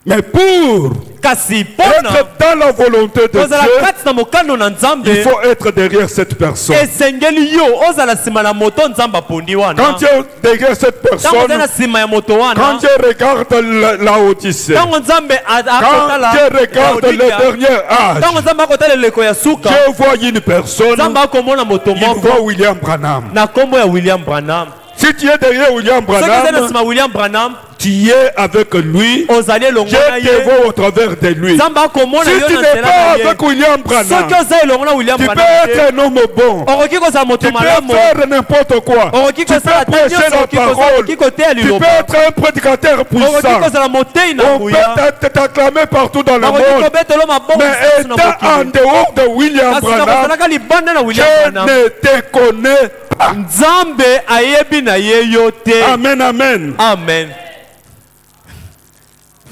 A: Mais pour
B: Kasi pona
A: être dans la volonté de
B: ozala
A: Dieu,
B: kati na mokano na Nzambe.
A: il faut être derrière cette personne.
B: Esengeli yo ozala sima na moto Nzambe apondi wana.
A: Quand tu es derrière cette
B: Tango
A: personne,
B: ozala na sima ya moto
A: quand
B: wana.
A: tu regardes la Odyssée,
B: Tango Nzambe
A: quand
B: akotala.
A: tu regardes le dernier âge,
B: Tango Nzambe akotala eleko ya suka.
A: Dieu voit une personne,
B: Nzambe akomona moto
A: il
B: moko
A: voit William Branham.
B: na kombo ya William Branham.
A: Si tu es derrière William
B: Soki eza na
A: Branham,
B: sima William Branham,
A: tu es avec lui,
B: ozali elongo na
A: Dieu te
B: ye.
A: voit au travers de lui.
B: Nzambe akomona
A: Si
B: yo
A: tu
B: na
A: n'es
B: nzela
A: pas
B: na ye.
A: avec William Branham,
B: Soki oza elongo na William
A: tu peux
B: Branham te,
A: être un homme bon.
B: okoki kozala moto
A: Tu peux
B: malamu.
A: faire n'importe quoi.
B: Okoki
A: Tu peux
B: kosala te
A: prêcher
B: nyonso
A: la
B: okoki kozala
A: parole.
B: okoki koteya
A: Tu peux
B: liloba.
A: être un prédicateur
B: Okoki
A: puissant.
B: kozala motei na
A: On peut
B: nguya.
A: t'acclamer partout dans le
B: Bakoki
A: monde.
B: kobetela maboko
A: Mais
B: mosusu na
A: étant en
B: mokili.
A: dehors de William
B: Kasi
A: Branham,
B: nakozalaka libanda na William
A: je
B: Branham.
A: ne te connais pas.
B: Nzambe ayebi na ye yo te.
A: Amen, amen.
B: Amen.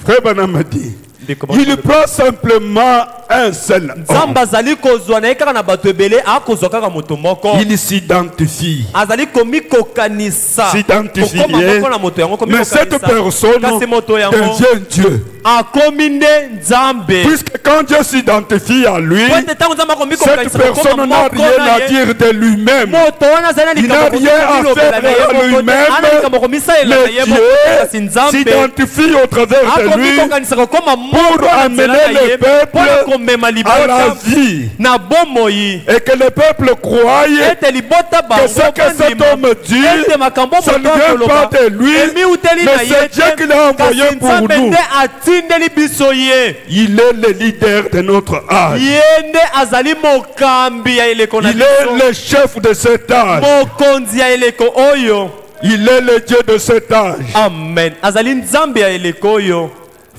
A: Frère Branham a dit,
B: Ndeko
A: il
B: Branham.
A: prend simplement un seul homme.
B: Nzambe azali kozwa na ye kaka na bato ebele akozwa kaka moto moko.
A: Il s'identifie.
B: Azali komikokanisa
A: S'identifier.
B: kokoma moko na moto yango
A: Mais cette
B: komikokanisa.
A: personne
B: Kasi moto yango
A: devient Dieu.
B: akomi nde Nzambe.
A: Puisque quand Dieu s'identifie à lui,
B: Po ete ntango Nzambe
A: cette
B: akomikokanisa
A: personne
B: kokoma
A: n'a
B: moko
A: rien
B: na
A: à
B: ye,
A: dire de lui-même.
B: moto wana azali na
A: Il n'a
B: likambo
A: rien à
B: komilobela na ye
A: faire
B: moko te.
A: lui-même.
B: Ana likambo komisalela na ye
A: Mais
B: moko te. Kasi
A: Dieu
B: Nzambe
A: s'identifie au travers de lui
B: akomikokanisa kokoma moko
A: pour
B: na
A: amener
B: nzela na ye
A: le peuple
B: mpo na komema
A: à la
B: libota
A: vie.
B: na bomoi.
A: Et que le peuple croie
B: Ete libota
A: que
B: bango
A: ce que cet
B: kondima.
A: homme dit,
B: Ete makambo
A: ça ne
B: moto
A: vient
B: akoloba
A: pas de lui,
B: emiuteli
A: mais
B: na ye
A: c'est Dieu qui
B: te.
A: l'a envoyé
B: Kasi
A: pour
B: Nzambe
A: nous.
B: nde atindeli biso ye.
A: Il est le leader de notre âge.
B: Ye nde azali mokambi ya eleko na
A: Il est
B: biso.
A: le chef de cet âge.
B: Mokonzi ya eleko oyo.
A: Il est le Dieu de cet âge.
B: Amen. Azali Nzambe ya eleko oyo.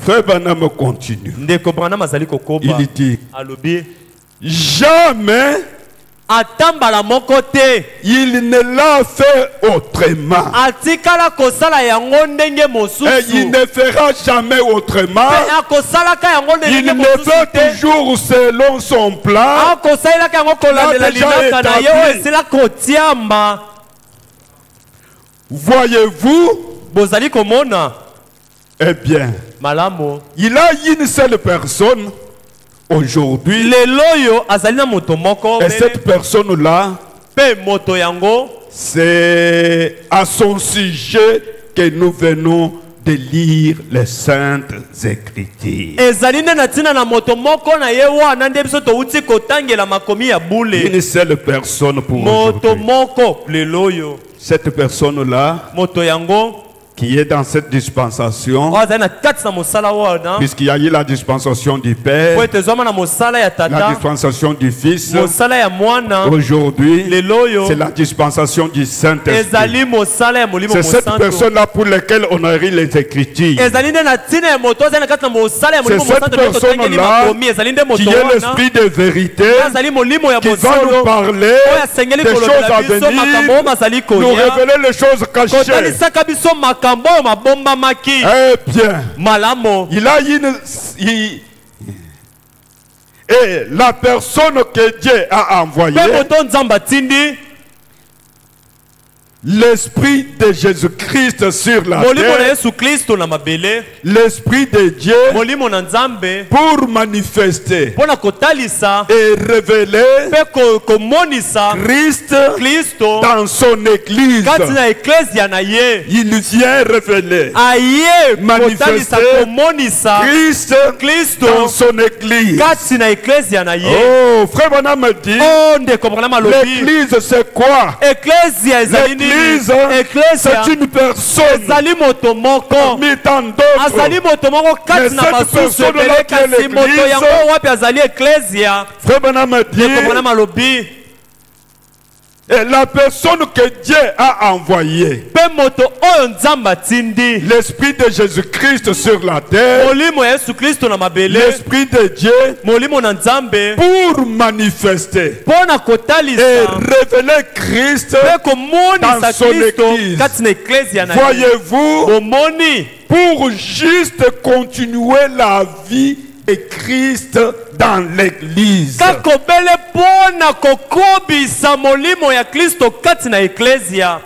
A: Frère Branham continue.
B: Ndeko Branham azali kokoba.
A: Il dit,
B: Alobi
A: jamais
B: atambala moko te.
A: Il ne l'a fait autrement.
B: Atikala kosala yango ndenge mosusu.
A: Et il ne fera jamais autrement.
B: Akosalaka yango
A: Il
B: ndenge
A: ne
B: mosusu
A: fait
B: te.
A: toujours selon son plan.
B: Akosalaka yango kolandela linaka na ye oyo esila kotiamba.
A: Voyez-vous?
B: Bozali komona.
A: Eh bien,
B: Malamo.
A: il a une seule personne aujourd'hui.
B: Leloyo azali na moto moko.
A: Et cette personne-là,
B: Pe moto yango.
A: c'est à son sujet que nous venons de lire les Saintes Écritures.
B: Ezali nde na tina na moto moko na ye wana nde biso touti kotangela makomi ya bule.
A: Une seule personne pour
B: Moto
A: aujourd'hui.
B: moko leloyo.
A: Cette personne-là,
B: Moto yango.
A: qui est dans cette dispensation,
B: Azali na kati na mosala wana.
A: puisqu'il y a eu la dispensation du Père,
B: Po etezwama na mosala ya
A: la
B: tata.
A: dispensation du Fils,
B: Mosala ya mwana.
A: aujourd'hui,
B: Leloyo.
A: c'est la dispensation du Saint-Esprit.
B: Ezali mosala ya molimo
A: C'est cette
B: mosantu.
A: personne-là pour laquelle on a écrit les Écritures,
B: Ezali nde na tina ya moto azali na kati na mosala ya molimo
A: C'est cette
B: mosantu nde totangeli
A: personne-là
B: makomi. Ezali nde moto
A: qui est
B: wana.
A: l'Esprit de vérité,
B: Azali molimo ya
A: qui va nous
B: bosolo.
A: parler
B: Oyo asengeli
A: des choses
B: kolobela
A: à
B: biso makambo oyo bazali
A: venir, nous
B: koya.
A: révéler les choses cachées.
B: Kotalisaka biso makambo oyo mabombamaki.
A: Eh bien,
B: Malamo.
A: il a une... Et la personne que Dieu a envoyée,
B: Pe moto nzambe atindi.
A: l'Esprit de Jésus-Christ sur la
B: Molimo na
A: terre,
B: Yesu Kristo na mabele.
A: l'Esprit de Dieu
B: Molimo na nzambe.
A: pour manifester
B: Pona kotalisa.
A: et révéler
B: Pe komonisa.
A: Christ
B: Kristo.
A: dans son Église.
B: Kati na eklesia na ye.
A: Il vient révéler
B: Aye
A: Manifester
B: kotalisa komonisa.
A: Christ
B: Kristo.
A: dans son Église.
B: Kati na eklesia na ye.
A: Oh, frère Branham me dit,
B: Oh ndeko mwana malobi.
A: l'Église c'est quoi?
B: Eklesia ezali nini?
A: L'Église,
B: Eklesia
A: c'est une personne
B: ezali moto moko.
A: parmi tant d'autres.
B: Azali moto moko
A: Mais
B: kati na
A: cette
B: basusu
A: personne-là
B: ebele
A: qui est
B: kasi moto
A: l'Église,
B: yango wapi azali eklesia.
A: Frère Branham me dit,
B: Ndeko mwana malobi.
A: et la personne que Dieu a envoyée,
B: Pe moto oyo nzambe atindi.
A: l'Esprit de Jésus-Christ sur la terre,
B: Molimo ya Yesu Kristo na mabele.
A: l'Esprit de Dieu
B: Molimo na nzambe.
A: pour manifester
B: Pona
A: et
B: kotalisa.
A: révéler Christ.
B: Pe komonisa
A: dans son
B: Kristo
A: église.
B: kati na eklesia na ye.
A: Voyez-vous,
B: Omoni.
A: pour juste continuer la vie de Christ dans l'église.
B: Kakobele pona kokobisa molimo ya Kristo kati na eklesia.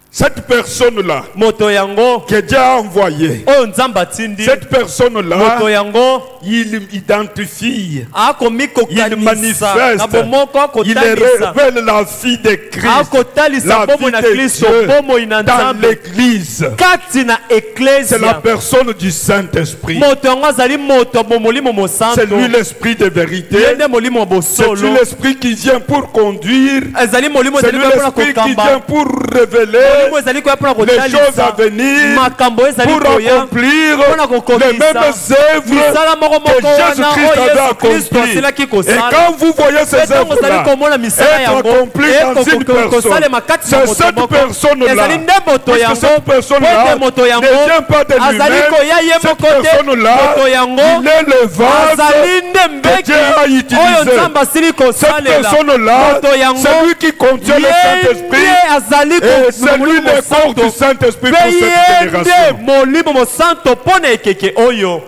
A: Cette personne-là
B: Moto yango.
A: que Dieu a envoyé,
B: Oyo nzambe atindi.
A: cette personne-là,
B: Moto yango.
A: il identifie,
B: Akomi
A: il
B: kokanisa.
A: manifeste,
B: Na bomoko
A: il
B: akotalisa.
A: révèle la vie de Christ,
B: Akotalisa
A: la
B: bomo
A: vie
B: na
A: de
B: Kristo.
A: Dieu
B: Bomo ina
A: dans
B: nzambe.
A: l'église.
B: Kati na
A: C'est
B: eklesia.
A: la personne du Saint-Esprit.
B: Moto yango azali moto bo molimo mosantu.
A: C'est lui l'esprit de vérité.
B: Ye nde molimo
A: C'est lui
B: bosolo.
A: l'esprit qui vient pour conduire.
B: Ezali molimo
A: C'est
B: ezali
A: lui
B: koya mpona
A: l'esprit qui
B: kokamba.
A: vient pour révéler
B: Molimo ezali koya mpona
A: les choses à
B: kotalisa.
A: venir,
B: Makambo ezali
A: pour
B: koya.
A: accomplir
B: Mpona
A: les mêmes
B: kokomisa.
A: œuvres
B: Misala moko
A: que
B: moko wana
A: Jésus-Christ
B: oyo
A: avait
B: Yesu Kristo
A: accomplies.
B: asilaki
A: Et
B: kosala.
A: quand vous voyez ces
B: Ntango ozali
A: œuvres-là
B: komona misala
A: être
B: yango
A: accomplies dans une personne,
B: kosalema kati na
A: c'est
B: moto
A: cette
B: moko.
A: personne-là,
B: Ezali nde moto
A: puisque
B: yango.
A: cette personne-là
B: Ete moto yango
A: ne vient pas de
B: azali
A: lui-même,
B: koya ye
A: cette
B: moko te.
A: personne-là,
B: Moto yango
A: il est le vase
B: azali nde
A: que
B: mbeki
A: Dieu a
B: oyo
A: utilisé.
B: nzambe asili
A: Cette
B: kosalela.
A: personne-là,
B: Moto yango
A: c'est lui qui contient le
B: ye
A: Saint-Esprit
B: nde azali
A: et c'est lui le corps du Saint-Esprit pour
B: Pe
A: cette
B: ye nde
A: génération.
B: molimo mosanto mpona ekeke oyo.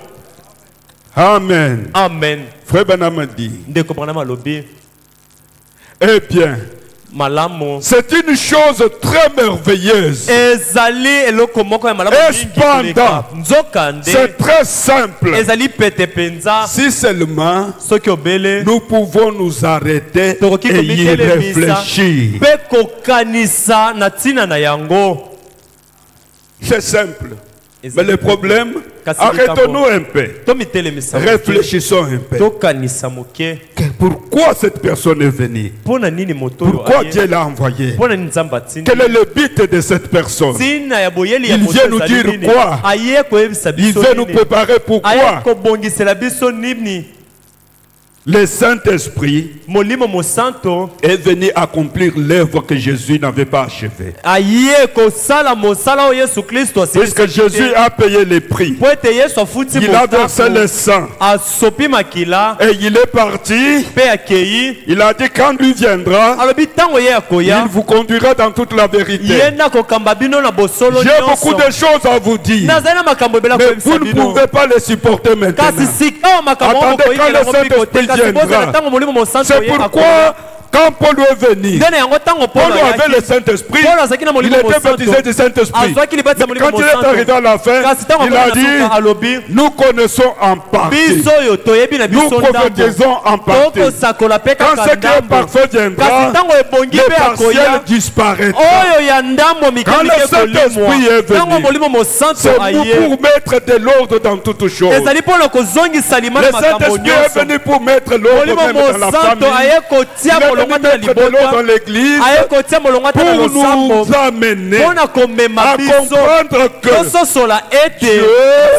A: Amen.
B: Amen.
A: Frère Branham dit,
B: Ndeko mwana malobi.
A: eh bien,
B: Malamu.
A: c'est une chose très merveilleuse.
B: Ezali eloko moko ya malamu mingi koleka. Nzokande.
A: C'est très simple.
B: Ezali pete penza.
A: Si seulement
B: Soki obele.
A: nous pouvons nous arrêter
B: Tokoki
A: et y
B: komitelemisa.
A: réfléchir.
B: Pe kokanisa na tina na yango.
A: C'est simple. Mais le problème,
B: Kasi
A: arrêtons-nous un peu.
B: Tomitelemisa.
A: Réfléchissons un peu.
B: Tokanisa moke.
A: Pourquoi cette personne est venue?
B: Pona nini moto oyo
A: Pourquoi
B: aye?
A: Dieu l'a envoyé?
B: Pona nini nzambe atindi?
A: Quel est le but de cette personne?
B: Tina ya boyeli ya
A: Il
B: moto
A: vient nous
B: ezali
A: dire
B: nini?
A: quoi?
B: Aye koyebisa
A: Il
B: biso
A: veut nous
B: nini?
A: préparer pour
B: Aye
A: quoi?
B: kobongisela biso nini?
A: le Saint-Esprit
B: molimo mosanto
A: est venu accomplir l'œuvre que Jésus n'avait pas achevée.
B: aye kosala mosala o Yesu Kristo
A: Puisque Jésus a payé les prix,
B: po ete Yesu afuti
A: il a versé le sang
B: asopi makila
A: et il est parti.
B: pe akei
A: Il a dit quand lui viendra,
B: alobi ntango ye akoya
A: il vous conduira dans toute la vérité.
B: ye nakokamba bino na bosolo
A: J'ai beaucoup
B: nyonso
A: de choses à vous dire,
B: nazali na makambo ebela
A: mais
B: koyebisa
A: vous ne
B: bino
A: pouvez pas les supporter maintenant.
B: kasi sika o makambo
A: Attendez,
B: okoyikela
A: quand le
B: ngo biko te
A: Saint-Esprit
B: kasi
A: viendra.
B: bozala ntango molimo mosantu
A: C'est
B: ye akoya
A: pourquoi quand Paul est venu,
B: ndene yango ntango
A: Paul
B: Paulo
A: avait le
B: ayaki
A: Saint-Esprit,
B: Paulo azalaki na
A: il
B: molimo
A: était baptisé
B: mosantu
A: du Saint-Esprit.
B: azwaki libati ya
A: Mais
B: molimo
A: quand il est arrivé
B: mosantu
A: à la fin,
B: kasi ntango
A: il a
B: akomi na suka
A: dit,
B: alobi
A: nous connaissons en partie,
B: biso oyo toyebi na
A: nous
B: biso ndambo
A: prophétisons en partie.
B: tokosakola mpe
A: Quand ce
B: kaka
A: qui est
B: ndambo
A: parfait
B: kasi
A: viendra,
B: ntango ebongi
A: le
B: mpe
A: partiel
B: akoya
A: disparaîtra.
B: oyo ya ndambo mike
A: Quand le
B: mike
A: Saint-Esprit
B: kolimwa
A: est venu,
B: ntango molimo mosantu
A: c'est
B: aye
A: pour mettre de l'ordre dans toutes choses.
B: ezali mpona kozongisa lima
A: Le
B: na makambo
A: Saint-Esprit est
B: nyonso
A: venu pour mettre l'ordre
B: molimo
A: même dans la
B: mosantu
A: famille.
B: aye
A: Il
B: kotia
A: est
B: molongo
A: venu
B: ata na
A: mettre de l'ordre dans
B: libota
A: l'église
B: aye kotia molongo ata na
A: pour
B: losambo
A: nous amener
B: mpona komema
A: à
B: biso
A: comprendre que
B: tososola ete
A: Dieu,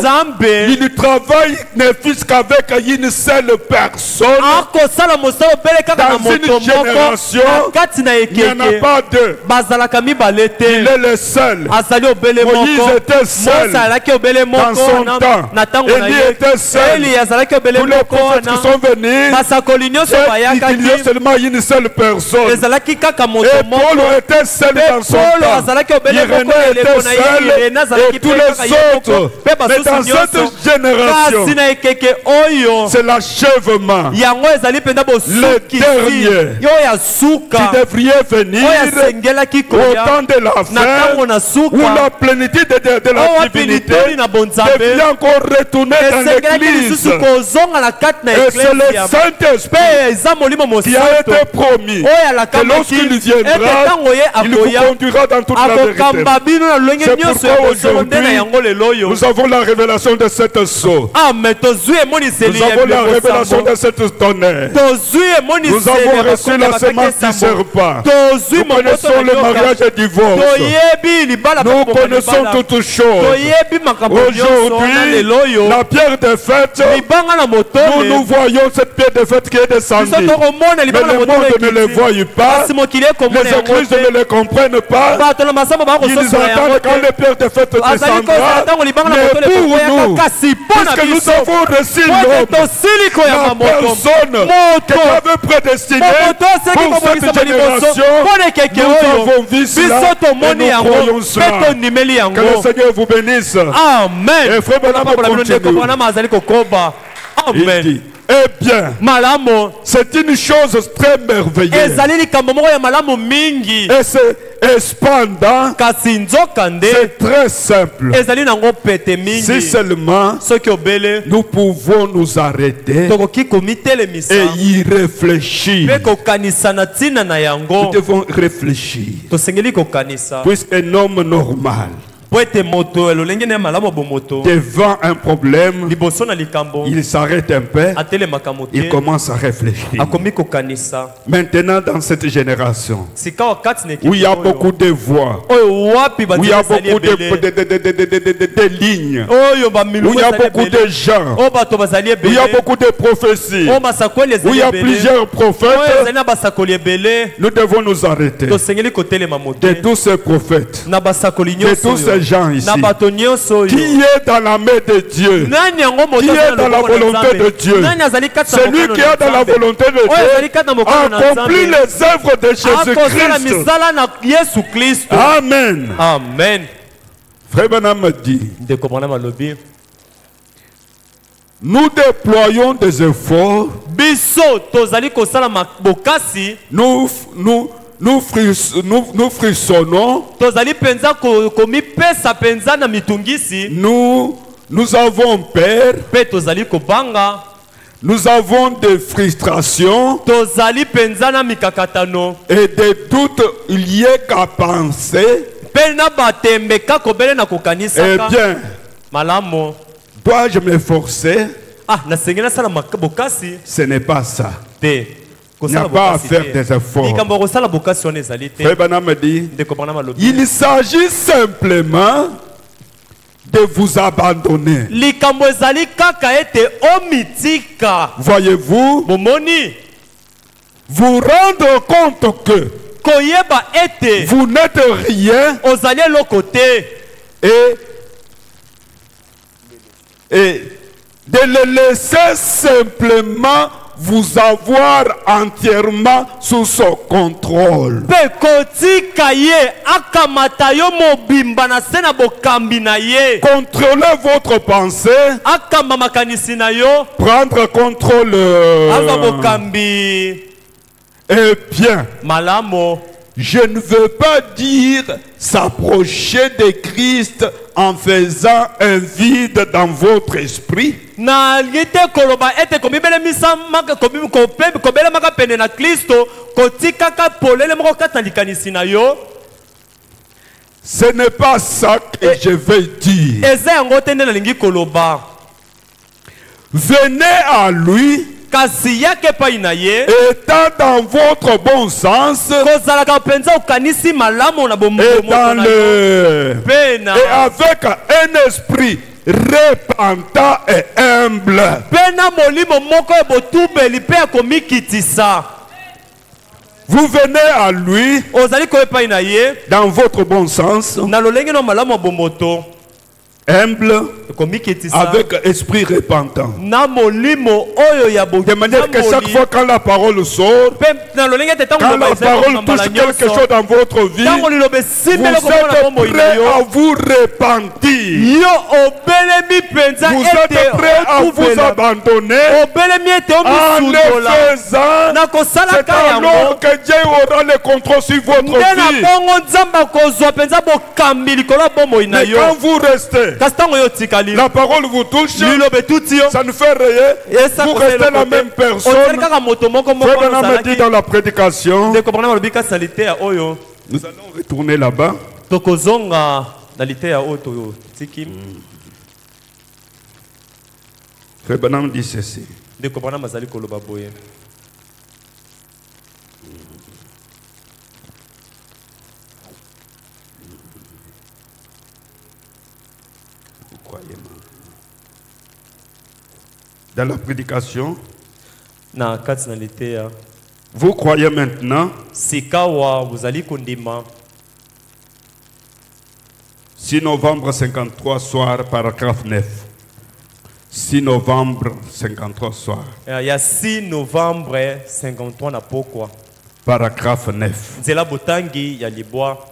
B: nzambe
A: il travaille ne fût qu'avec une seule personne.
B: akosala mosala obele kaka na
A: Dans une
B: moto moko
A: génération,
B: na kati na
A: Il n'y en a
B: ekeke
A: pas deux.
B: bazalaka mibale
A: Il
B: te
A: est le seul.
B: azali obele
A: Moïse
B: moko
A: était seul
B: mose azalaki obele
A: dans son
B: moko
A: temps.
B: na ntango na
A: Élie
B: ye
A: était seul.
B: eli azalaki obele
A: Tous les
B: moko
A: prophètes qui
B: wana
A: sont venus,
B: basakoli nyonso
A: ils utilisaient
B: bayakaki
A: seulement une seule personne.
B: ezalaki kaka moto
A: Et Paul
B: moko
A: était seul dans son
B: Paul
A: temps.
B: azalaki obele
A: Irénée
B: moko eleko
A: était
B: na ye
A: seul
B: Irénée azalaki
A: et tous
B: mpe
A: les
B: kaka ye moko
A: autres.
B: mpe
A: Mais
B: basusu
A: dans
B: nyonso
A: cette génération,
B: kasi na ekeke oyo
A: c'est l'achèvement
B: yango ezali mpenza bosukisi
A: dernier
B: oyo ya suka
A: qui devrait venir
B: oyo asengelaki
A: au
B: koya
A: temps de la
B: na
A: fin
B: ntango na
A: où
B: suka
A: la plénitude de la
B: oyo
A: divinité
B: pilitoli na bonzambe
A: devient encore retournée dans
B: esengelaki
A: l'église.
B: lisusu kozonga na kati na
A: Et c'est le
B: eklesia
A: Saint-Esprit
B: mpe eza molimo
A: qui a
B: mosantu
A: été promis
B: oyo
A: que
B: alakamaki
A: lorsqu'il
B: ete
A: viendra,
B: ntango ye
A: il vous
B: akoya
A: conduira dans toute la vérité.
B: akokamba bino na lolenge
A: C'est
B: nyonso ya
A: pourquoi
B: bosolo nde na
A: aujourd'hui,
B: yango lelo oyo
A: nous avons la révélation de cette sceau.
B: ame tozwi emoniseli
A: Nous
B: ya
A: avons la révélation
B: bilekosambo
A: de cette tonnerre.
B: tozwi
A: Nous
B: emoniseli
A: avons
B: ya
A: reçu
B: bakonzi ya
A: la semence du
B: bakake esambo
A: serpent.
B: tozwi
A: Nous
B: moboto
A: connaissons le
B: na
A: mariage
B: yoka
A: et divorce.
B: toyebi libala
A: Nous connaissons toutes choses.
B: toyebi makambo nyonso na
A: Aujourd'hui,
B: lelo oyo
A: la pierre de fête,
B: libanga na
A: nous
B: motole
A: voyons cette pierre de fête qui est
B: biso
A: descendue.
B: tokomona
A: Mais
B: libanga na
A: le
B: motole
A: monde ne le
B: ekiti
A: voit pas.
B: kasi mokili ekomona
A: Les
B: yango
A: églises
B: te
A: ne le comprennent pas.
B: bato na masambo
A: Ils
B: bakososola yango
A: attendent quand
B: te
A: le pierre de fête
B: azali kozala
A: descendra.
B: ntango libanga na
A: Mais
B: motole
A: pour
B: ekokweyaka
A: nous,
B: kasi mpo na
A: puisque nous
B: biso
A: avons reçu
B: po ete
A: l'homme,
B: tosili koyamba
A: la
B: moto
A: personne que
B: moto
A: Dieu avait prédestinée
B: moto aseki
A: pour cette
B: kobongisa liboso
A: génération,
B: mpo na ekeke
A: nous
B: oyo
A: avons vu cela
B: biso
A: et
B: tomoni
A: nous
B: yango
A: croyons
B: mpe
A: cela.
B: tondimeli
A: Que le
B: yango
A: Seigneur vous bénisse.
B: amen
A: Et frère Branham
B: Papa bino ndeko
A: continue.
B: Branham azali kokoba
A: Il
B: amen
A: dit, eh bien,
B: malamu
A: c'est une chose très merveilleuse.
B: ezali likambo moko ya malamu mingi
A: Et cependant,
B: kasi nzoka nde
A: c'est très simple.
B: ezali nango pete
A: Si
B: mingi
A: seulement
B: soki obele
A: nous pouvons nous arrêter
B: tokoki komitelemisa
A: et y réfléchir.
B: mpe kokanisa na ntina na
A: Nous
B: yango
A: devons réfléchir.
B: tosengeli kokanisa
A: Puisqu'un homme normal,
B: po ete moto elolenge na ye malamu bomoto
A: devant un problème,
B: liboso na likambo
A: il s'arrête un peu,
B: atelemaka
A: il
B: mote
A: commence à réfléchir.
B: akomi kokanisa
A: Maintenant, dans cette génération,
B: sika wakati na
A: où il y a
B: ekeke
A: beaucoup de voix,
B: oyo wapi
A: où il y a
B: banzela ezali
A: beaucoup
B: ebele
A: de lignes,
B: oyo
A: où
B: bamilumu
A: il y a
B: ezali
A: beaucoup
B: ebele
A: de gens,
B: oyo bato bazali
A: où il y a
B: ebele
A: beaucoup de prophéties,
B: oyo masakweli
A: où il y
B: ezali
A: a
B: ebele
A: plusieurs
B: oyo
A: prophètes,
B: ezali na basakoli ebele
A: nous devons nous arrêter.
B: tosengeli kotelema
A: De
B: mote
A: tous ces prophètes,
B: na basakoli
A: de
B: nyonso
A: tous ces gens ici,
B: na bato nyonso
A: qui
B: oyo
A: est dans la main de Dieu,
B: nani yango moto
A: qui est
B: azali na
A: dans la
B: loboko na
A: volonté
B: Nzambe?
A: de Dieu,
B: nani azali kati na
A: celui
B: mokano
A: qui
B: na
A: est dans la
B: Nzambe?
A: volonté de
B: oyo azali
A: Dieu,
B: kati na mokano na
A: accomplit
B: Nzambe
A: les œuvres de
B: akosala
A: Jésus-Christ.
B: misala na yesu kristo
A: Amen.
B: amen
A: Frère Branham me dit,
B: ndeko Branham alobi
A: nous déployons des efforts,
B: biso tozali kosala bokasi
A: nous frissonnons,
B: tozali mpenza komipesa mpenza na mitungisi
A: nous avons peur,
B: mpe tozali kobanga
A: nous avons des frustrations
B: tozali mpenza na mikakatano
A: et des doutes liés qu'à penser.
B: mpe na batembeka kobele na
A: Eh
B: kokanisaka
A: bien,
B: malamu
A: dois-je m'efforcer?
B: nasengeli nasala bokasi
A: Ce n'est pas ça.
B: te
A: Il n'y a pas à faire des efforts.
B: likambo ya kosala bokasi wana ezali te
A: Frère Branham me dit,
B: ndeko Branham alobi
A: il s'agit simplement
C: de vous abandonner.
B: likambo ezali kaka ete omitika.
C: Voyez-vous,
B: Bomoni
C: vous rendre compte que
B: koyeba ete
C: vous n'êtes rien
B: ozali eloko te
C: et de le laisser simplement vous avoir entièrement sous son contrôle.
B: mpe kotika ye akamata yo mobimba na se na bokambi na ye.
C: Contrôlez votre pensée,
B: Akamba makanisi na yo
C: prendre contrôle.
B: azwa bokambi
C: Eh bien,
B: malamo.
C: je ne veux pas dire s'approcher de Christ en faisant un vide dans votre esprit.
B: nalingi te koloba ete komibelemisa kobelemaka pene na Kristo kotikaka polele moko kati na likanisi na yo.
C: Ce n'est pas ça que je veux dire.
B: eza yango te nde nalingi koloba.
C: Venez à lui,
B: kasi yake epai na ye
C: étant dans votre bon sens
B: kozalaka mpenza okanisi malamu na
C: et
B: bomoko
C: dans
B: na yo
C: le
B: mpe na
C: et avec un esprit repentant et humble.
B: mpe na molimo moko ya botubeli mpe ya komikitisa.
C: Vous venez à lui
B: ozali ko epai na ye
C: dans votre bon sens,
B: na lolenge na malamu ya bomoto
C: humble,
B: komikitisa
C: avec esprit repentant.
B: na molimo oyo ya
C: De manière que chaque fois quand la parole sort,
B: mpe na lolenge ete
C: quand la parole touche quelque chose dans votre vie,
B: ntango liloba
C: vous
B: esimbeli komona
C: êtes
B: bomoi na
C: prêt
B: yo
C: à vous repentir.
B: yo obelemi mpenza
C: Vous êtes
B: ete
C: prêt à vous
B: otubela
C: abandonner.
B: obelemi ete
C: En le
B: omisundola
C: faisant,
B: na
C: c'est
B: kosalaka
C: alors
B: yango
C: que Dieu aura le contrôle sur votre
B: nde na
C: vie.
B: bongo nzambe akozwa mpenza bokambi likolo ya bomoi na
C: Mais
B: yo.
C: quand vous restez,
B: kasi ntango yo otikali
C: la parole vous touche,
B: liloba etuti yo
C: ça ne fait rien. Vous restez la même personne.
B: ozali kaka moto moko
C: Frère Branham me dit
B: moko
C: dans la prédication,
B: ndeko Branham alobi kasi na liteya oyo
C: nous allons retourner là-bas.
B: tokozonga na liteya oyo totiki.
C: Frère Branham dit ceci.
B: ndeko Branham azali koloba boye
C: Dans la prédication,
B: na kati na liteya
C: vous croyez maintenant,
B: sikawa bozali kondima
C: 6 novembre 53 soir, paragraphe 9. 6 novembre 53 soir,
B: ya 6 novembre 53 na pokwa
C: paragraphe 9.
B: nzela botangi ya libwa.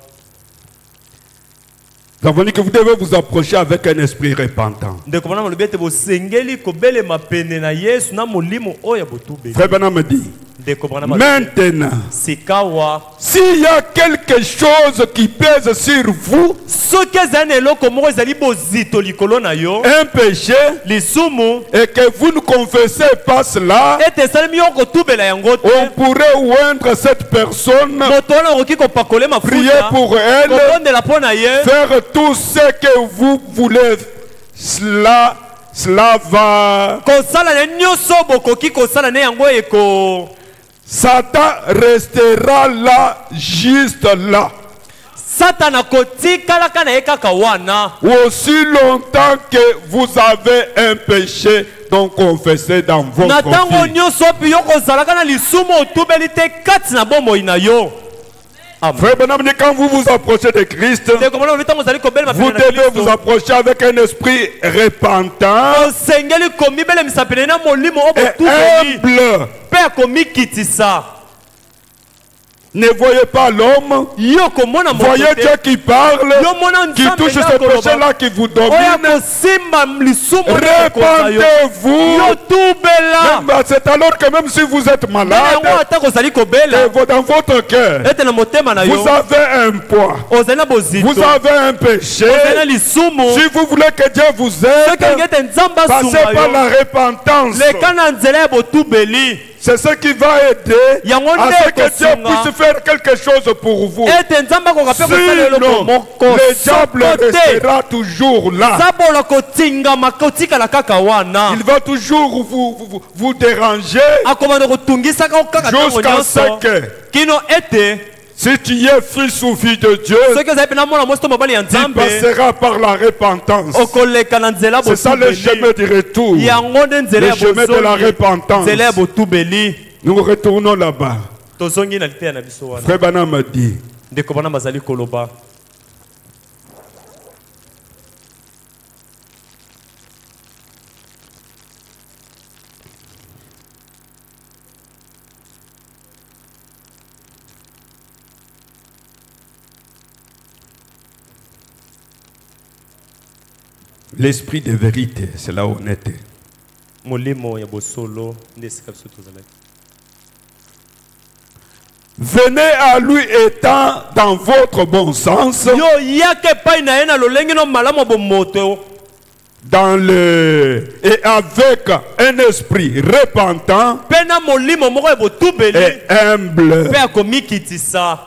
C: Vous avez dit que vous devez vous approcher avec un esprit repentant.
B: ndeko Branham alobi ete bosengeli kobelema pene na yesu na molimo oyo ya botubeli.
C: Frère Branham me dit,
B: ndeko Branham alobi
C: maintenant,
B: sikawa
C: s'il y a quelque chose qui pèse sur vous,
B: soki ezali na eloko moko ezali bozito likolo na yo
C: un péché,
B: lisumu
C: et que vous ne confessez pas cela,
B: ete esalemi yo kotubela yango te
C: on pourrait oindre cette personne,
B: moto wana okoki kopakole
C: prier
B: mafuta
C: pour elle,
B: kobondela mpo na ye
C: faire tout ce que vous voulez. Cela va.
B: kosala na nyonso bokoki kosala na yango eko
C: Satan restera là, juste là,
B: satana kotikalaka na ye kaka wana
C: aussi longtemps que vous avez un péché donc confessé dans
B: na
C: votre
B: ntango
C: vie.
B: nyonso mpe yo kozalaka na lisumu otubeli te kati na bomoi na yo.
C: Frère Branham dit, quand vous vous approchez de Christ,
B: ndeko Branham alobi ntango ozali kobelema
C: vous
B: pene na
C: devez vous
B: Kristo
C: approcher avec un esprit repentant
B: osengeli komibelemisa pene na molimo oyo
C: et
B: botubeli
C: humble.
B: mpe ya komikitisa.
C: Ne voyez pas l'homme,
B: yo komona moto
C: voyez
B: te
C: Dieu qui parle,
B: yo mona
C: qui touche
B: nzambe
C: ce péché-là qui vous
B: oyo
C: domine.
B: kosimba lisumu na kokoza yo
C: Repentez-vous.
B: yo tubela
C: Même, c'est alors que même si vous êtes
B: mbele
C: malade,
B: yango ata kozali kobela
C: dans votre cœur,
B: ete na motema na yo
C: vous avez un poids,
B: ozali na bozito
C: vous avez un péché.
B: ozali na lisumu
C: Si vous voulez que Dieu vous
B: soki
C: aide,
B: olingi ete nzambe
C: passez
B: asunga
C: par
B: yo
C: la repentance.
B: leka na nzela ya botubeli
C: C'est ce qui va aider
B: yango
C: à ce
B: nde
C: que Dieu
B: kosunga
C: puisse faire quelque chose pour vous.
B: ete nzambe akoka mpe kosala eloko
C: Sinon,
B: moko
C: le diable
B: soko te
C: restera toujours là.
B: sabola kotingama kotikala kaka wana
C: Il va toujours vous déranger
B: akomanda kotungisaka kaka ntango
C: jusqu'à ce
B: nyonso
C: que
B: kino ete
C: Si tu es fils ou fille de Dieu,
B: soki ozali pena mwana mwasi to mobali ya
C: tu
B: nzambe
C: passeras par la repentance.
B: okoleka na nzela
C: C'est ça le chemin du retour.
B: yango nde nzela
C: Le
B: ya
C: chemin de la
B: bozongi
C: repentance.
B: nzela ya botubeli
C: Nous retournons là-bas.
B: tozongi na liteya na biso wana
C: Frère Branham m'a dit,
B: ndeko bana bazali koloba
C: l'esprit de vérité, c'est là où on était.
B: molimo ya bosolo nde esika biso tozalaki
C: Venez à lui étant dans votre bon sens,
B: yo yaka epai na ye na lolenge no malamu ya bomoto
C: dans le et avec un esprit repentant
B: mpe na molimo moko ya botubeli
C: et humble.
B: mpe akomikitisa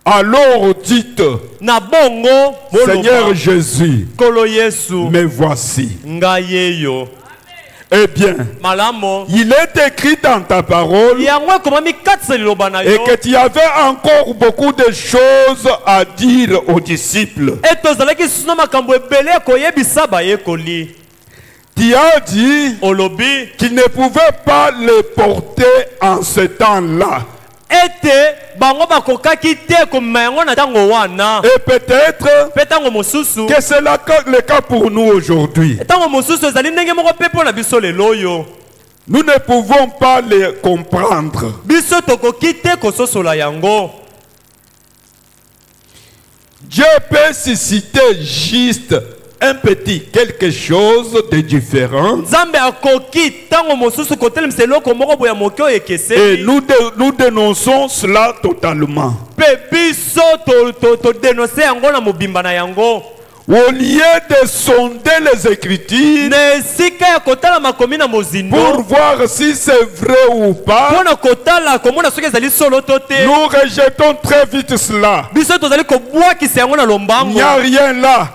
C: Alors dites,
B: na bongo
C: Seigneur
B: boloba
C: Jésus,
B: kolo yesu
C: me voici.
B: ngai yeyo
C: Eh bien,
B: malamu
C: il est écrit dans ta parole
B: yango ekomami katisa liloba na
C: et
B: yo
C: que tu avais encore beaucoup de choses à dire aux disciples.
B: ete ozalaki susu na makambo ebele ya koyebisa bayekoli
C: Tu as dit
B: olobi
C: qu'il ne pouvait pas les porter en ce temps-là.
B: ete bango bakokaki te komema yango na ntango wana
C: Et peut-être
B: mpe ntango mosusu
C: que c'est le cas pour nous aujourd'hui.
B: ntango mosusu ezali ndenge moko mpe mpo na biso lelo oyo
C: Nous ne pouvons pas les comprendre.
B: biso tokoki te kososola yango
C: Dieu peut susciter juste un petit quelque chose de différent.
B: nzambe akoki ntango mosusu kotelemisa eloko moko boya moke oyo
C: Et
B: ekeseni
C: nous dénonçons cela totalement.
B: mpe biso todenonse yango na mobimba na yango
C: Au lieu de sonder les Écritures
B: na esika ya kotala makomi na mozindo
C: pour voir si c'est vrai ou pas,
B: mpo na kotala komona soki ezali solo to te
C: nous rejetons très vite cela.
B: biso tozali kobwakisa yango na
C: Il
B: lombango
C: n'y a rien là.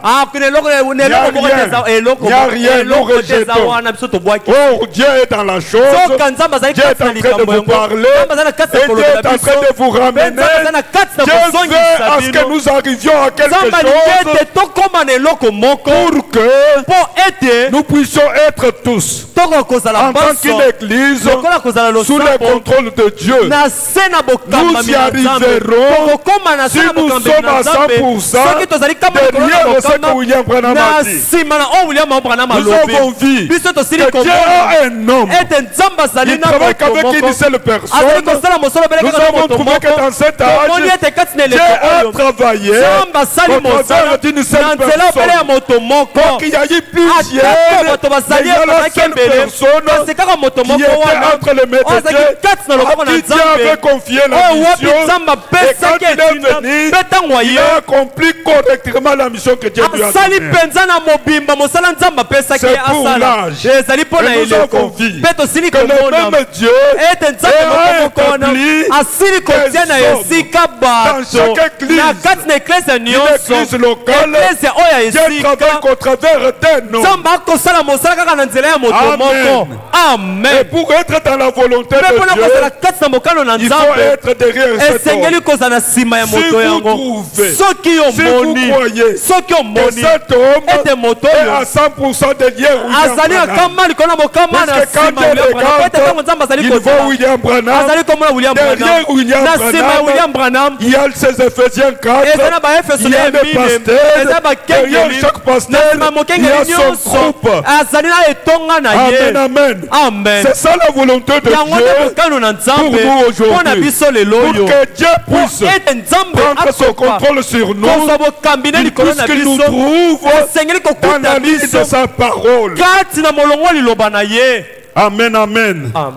B: eloko te eza wana biso tobwaki
C: Oh, Dieu est dans la chose.
B: soka nzambe azali
C: Dieu est
B: kati
C: en
B: na
C: train de
B: likambo
C: vous
B: yango
C: parler.
B: nzambe azali na kati
C: Et
B: ya
C: Dieu
B: kolobela
C: est en train
B: biso
C: de vous
B: mpe
C: ramener.
B: nzambe azali na kati na
C: Dieu veut
B: kozongisa
C: à ce que
B: bino
C: nous arrivions à quelque
B: nzambe alingi
C: chose
B: ete tokóma na eloko moko
C: pour que
B: mpo ete
C: nous puissions être tous
B: tokoka kozala
C: en tant
B: baso
C: qu'une église
B: lokola kozala
C: sous le
B: losambo
C: contrôle de Dieu.
B: na se na bokambami
C: Nous y
B: na nzambe
C: arriverons
B: tokokóma na se
C: si
B: na
C: nous
B: bokambami
C: sommes
B: na
C: à
B: nzambe
C: 100%
B: soki tozali kama likolo na
C: derrière ce que
B: bokamba
C: William Branham
B: na
C: a dit.
B: nsima na oyo william branham
C: Nous
B: alobi
C: avons vu
B: biso tosili
C: que Dieu
B: komona
C: a un homme.
B: ete nzambe azali
C: Il
B: na
C: travaille
B: moto
C: qu'avec
B: moko
C: une seule personne.
B: azali kosala mosolo
C: Nous
B: belekaka na
C: avons
B: moto
C: trouvé
B: moko
C: que dans cet
B: tomoni
C: âge,
B: ete kati na
C: Dieu
B: eleko
C: a
B: oyo
C: travaillé
B: nzambe asali
C: au
B: mosala
C: travers d'une
B: na
C: seule
B: nzela obele ya
C: personne.
B: moto moko
C: Donc il y a eu plusieurs,
B: atako bato bazali
C: mais il y a la
B: bazalaki
C: seule
B: ebele
C: personne
B: kasi kaka moto
C: qui
B: moko
C: était
B: wana
C: entre les mains
B: oyo
C: de
B: azalaki
C: Dieu,
B: kati na loboko
C: à
B: na
C: qui Dieu avait
B: nzambe
C: confié la
B: oyo wapi
C: mission.
B: nzambe
C: Et quand
B: apesaki
C: il est
B: etina
C: venu,
B: mpe ntango
C: il
B: aye
C: a accompli correctement la mission que Dieu lui a
B: asali
C: donnée.
B: mpenza na mobimba mosala nzambe apesaki
C: C'est
B: ye
C: pour
B: asala
C: l'âge.
B: ezali mpo na
C: Et nous
B: eleko
C: avons vu
B: mpe tosili
C: que le
B: komona
C: même Dieu
B: ete nzambe
C: a
B: moko wana
C: établi
B: asili kotia na
C: des hommes
B: esika
C: dans
B: bato
C: chaque église.
B: na kati na eklezia
C: Une
B: nyonso
C: église locale,
B: eklezia oyo ya
C: Dieu
B: esika
C: travaille qu'au travers d'un homme.
B: nzambe akosala mosala kaka na nzela ya moto
C: Amen.
B: moko
C: Et
B: amen
C: pour être dans la volonté
B: mpe mpona
C: de
B: kozala
C: Dieu,
B: kati na mokano na
C: il faut
B: nzambe
C: être derrière cet
B: esengeli
C: homme.
B: kozala na nsima ya
C: Si
B: moto
C: vous
B: yango
C: trouvez,
B: soki
C: si vous
B: omoni
C: croyez
B: soki
C: que
B: omoni
C: cet homme
B: ete moto
C: est
B: oyo
C: à 100% dédié à William
B: azali
C: Branham.
B: akama likolo na mokama na
C: Parce que quand
B: nsima ya
C: Dieu
B: William Branham ete ntango nzambe
C: regarde,
B: azali
C: il voit
B: kozala
C: William Branham.
B: azali komona william
C: Derrière
B: branham
C: William
B: na nsima ya
C: Branham,
B: william branham
C: il y a ces Ephésiens 4.
B: eza na baefeso
C: Il y
B: na
C: a
B: ye
C: des
B: mine
C: pasteurs.
B: eza
C: Derrière
B: bakengeli
C: chaque pasteur,
B: na nsima
C: il y
B: mokengeli
C: a son
B: nyonso
C: groupe.
B: azali na etonga na
C: Amen,
B: ye
C: amen.
B: amen
C: C'est ça la volonté de
B: yango nde
C: Dieu
B: mokano na nzambe
C: pour nous aujourd'hui.
B: mpo na biso lelo
C: pour
B: oyo
C: que Dieu puisse
B: po ete nzambe
C: prendre son
B: akoka
C: contrôle sur nous.
B: kozwa bokambi na
C: Il
B: likolo
C: puisse
B: na
C: qu'il nous
B: biso
C: trouve
B: esengeli
C: dans la
B: kokuta
C: ligne
B: biso
C: de sa parole.
B: kati na molongo liloba na ye
C: Amen, amen.
B: amen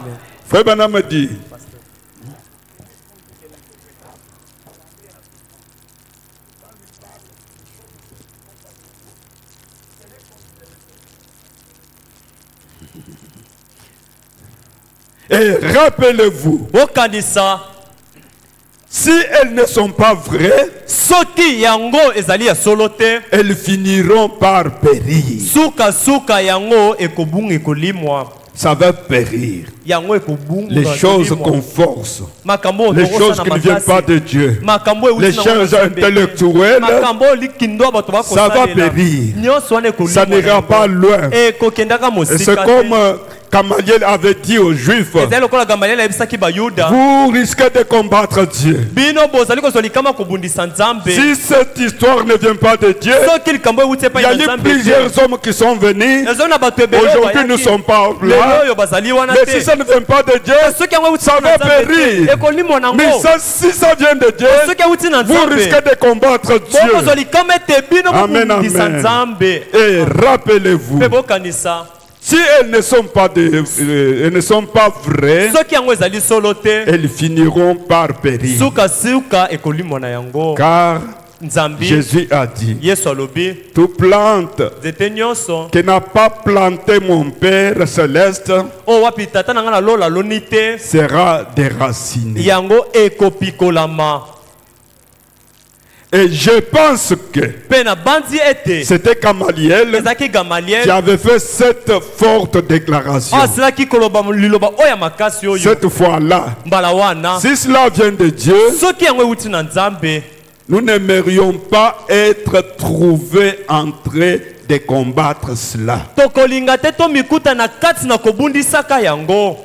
C: Frère Branham me dit, et rappelez-vous,
B: bokanisa
C: si elles ne sont pas vraies,
B: soki yango ezali ya solo te
C: elles finiront par périr.
B: sukasuka yango ekobunga ekolimwa
C: ça va périr.
B: yango ekobunga
C: Les choses qu'on force,
B: makambo
C: les choses qui ne viennent pas de Dieu, les choses intellectuelles,
B: makambo likindo bato ba
C: ça va périr.
B: nyonso wana ekolimwa
C: Ça n'ira pas loin.
B: ekokendaka
C: Et
B: mosika
C: c'est comme Gamaliel avait dit aux Juifs,
B: ezali lokola Gamaliel ayebisaki bayuda
C: vous risquez de combattre Dieu.
B: bino bozali kozwa likama kobundisa nzambe
C: Si cette histoire ne vient pas de Dieu,
B: soki likambo ewuti epai
C: il y a
B: na
C: eu
B: nzambe
C: plusieurs hommes qui sont venus.
B: ezo na bato ebele
C: Aujourd'hui, nous ne sommes pas
B: lelo
C: là.
B: oyo bazali wana
C: Mais si
B: te
C: ça ne vient pas de Dieu,
B: soki yango ewuti
C: ça
B: na
C: va
B: nzambe
C: périr.
B: te ekolimwa nango
C: Mais ça, si ça vient de Dieu,
B: soki ewuti na
C: vous
B: nzambe
C: risquez de combattre
B: bokozwa
C: Dieu.
B: likama ete bino
C: Amen,
B: bobundisa
C: amen.
B: nzambe
C: Et rappelez-vous,
B: mpe bokanisa
C: si elles ne sont pas, elles ne sont pas vraies,
B: soki yango ezali solo te
C: elles finiront par périr.
B: sukasuka ekolimwa na yango
C: Car
B: nzambi
C: Jésus a dit,
B: yesu alobi
C: toute plante
B: nzete nyonso
C: que n'a pas planté mon Père céleste
B: oyo wapi tata na ngai nalola loni te
C: sera déracinée.
B: yango ekopikolama
C: Et je pense que
B: mpe na bandi ete
C: c'était Gamaliel
B: ezalaki
C: qui
B: Gamaliel
C: avait fait cette forte déclaration.
B: oyo asilaki koloba liloba oyo ya makasi oyo
C: Cette fois-là,
B: mbala wana
C: si cela vient de Dieu,
B: soki yango ewuti na nzambe
C: nous n'aimerions pas être trouvés en train de combattre cela.
B: tokolinga te tomikuta na kati na kobundisaka yango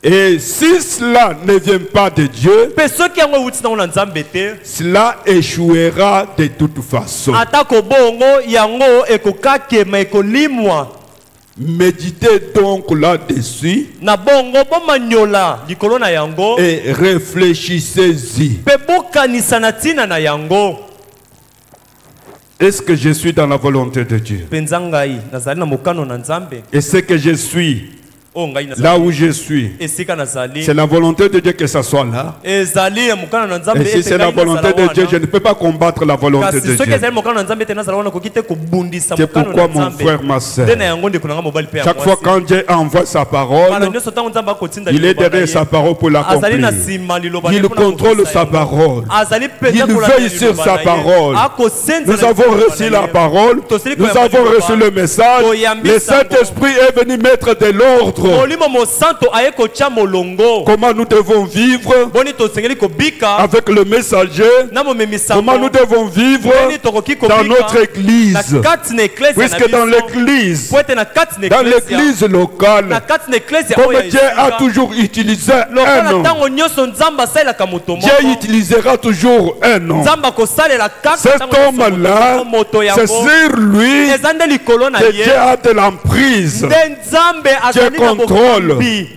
C: Et si cela ne vient pas de Dieu,
B: mpe soki yango ewuti nango na nzambe te
C: cela échouera de toute façon.
B: atako bongo yango ekokakema ekolimwa
C: Méditez donc là-dessus
B: na bongo bomanyola likolo na yango
C: et réfléchissez-y.
B: mpe bokanisa na ntina na yango
C: Est-ce que je suis dans la volonté de Dieu?
B: mpenza ngai nazali na mokano na nzambe
C: Et ce que je suis,
B: oyo ngai
C: là
B: nazali
C: où je suis,
B: esika nazali
C: c'est la volonté de Dieu que ça soit là.
B: ezali ya mokano na nzambe
C: Et si
B: ete
C: c'est la
B: ngai
C: volonté
B: nazala
C: de Dieu, je
B: wana.
C: ne peux pas combattre la volonté de
B: kasi soki
C: Dieu.
B: ezali mokano na nzambe ete nazala wana koki te kobundisa
C: C'est
B: mokano
C: pourquoi
B: na
C: mon
B: nzambe
C: frère, ma soeur,
B: nde na yango ndeko na ngai mobali mpe ya
C: chaque fois
B: mwasi
C: quand Dieu envoie sa
B: Kala
C: parole,
B: nyonso ntango nzambe akotinda
C: il est
B: liloba na
C: derrière
B: ye,
C: sa parole pour
B: azali na
C: l'accomplir.
B: nsima liloba na
C: Il
B: ye mpona
C: contrôle
B: kokokisa
C: sa
B: yango.
C: parole.
B: azali mpenza
C: Il
B: kolandela
C: veille sur
B: liloba
C: sa
B: na ye.
C: parole.
B: Akosenza
C: Nous
B: na
C: avons
B: liloba
C: reçu
B: na
C: la
B: ye.
C: parole,
B: Tosili
C: nous
B: koyamba
C: avons
B: liloba.
C: reçu le message.
B: Toyambisa
C: Le Saint-Esprit est venu mettre de l'ordre.
B: molimo mosanto aye kotya molongo
C: Comment nous devons vivre
B: boni tosengeli kobika
C: avec le messager.
B: na momemisango
C: Comment nous devons vivre
B: boni tokoki
C: dans
B: kobika
C: notre
B: na
C: église.
B: kati na eklesia na
C: Puisque dans
B: biso
C: l'église,
B: po ete na kati na
C: dans
B: eklesia
C: l'église
B: na
C: locale,
B: kati na eklesia
C: comme
B: oyo ya
C: Dieu a
B: esika,
C: toujours utilisé un
B: lokola
C: homme,
B: ntango nyonso nzambe asalelaka moto
C: Dieu
B: moko
C: utilisera toujours un homme.
B: nzambe akosalela kaka
C: Cet
B: ntango nyonso moto
C: homme-là,
B: moko, moto
C: c'est
B: yango
C: sur lui
B: eza nde likolo na
C: que
B: ye
C: Dieu a de l'emprise.
B: nde nzambe azali na
C: contrôle.
B: bokambi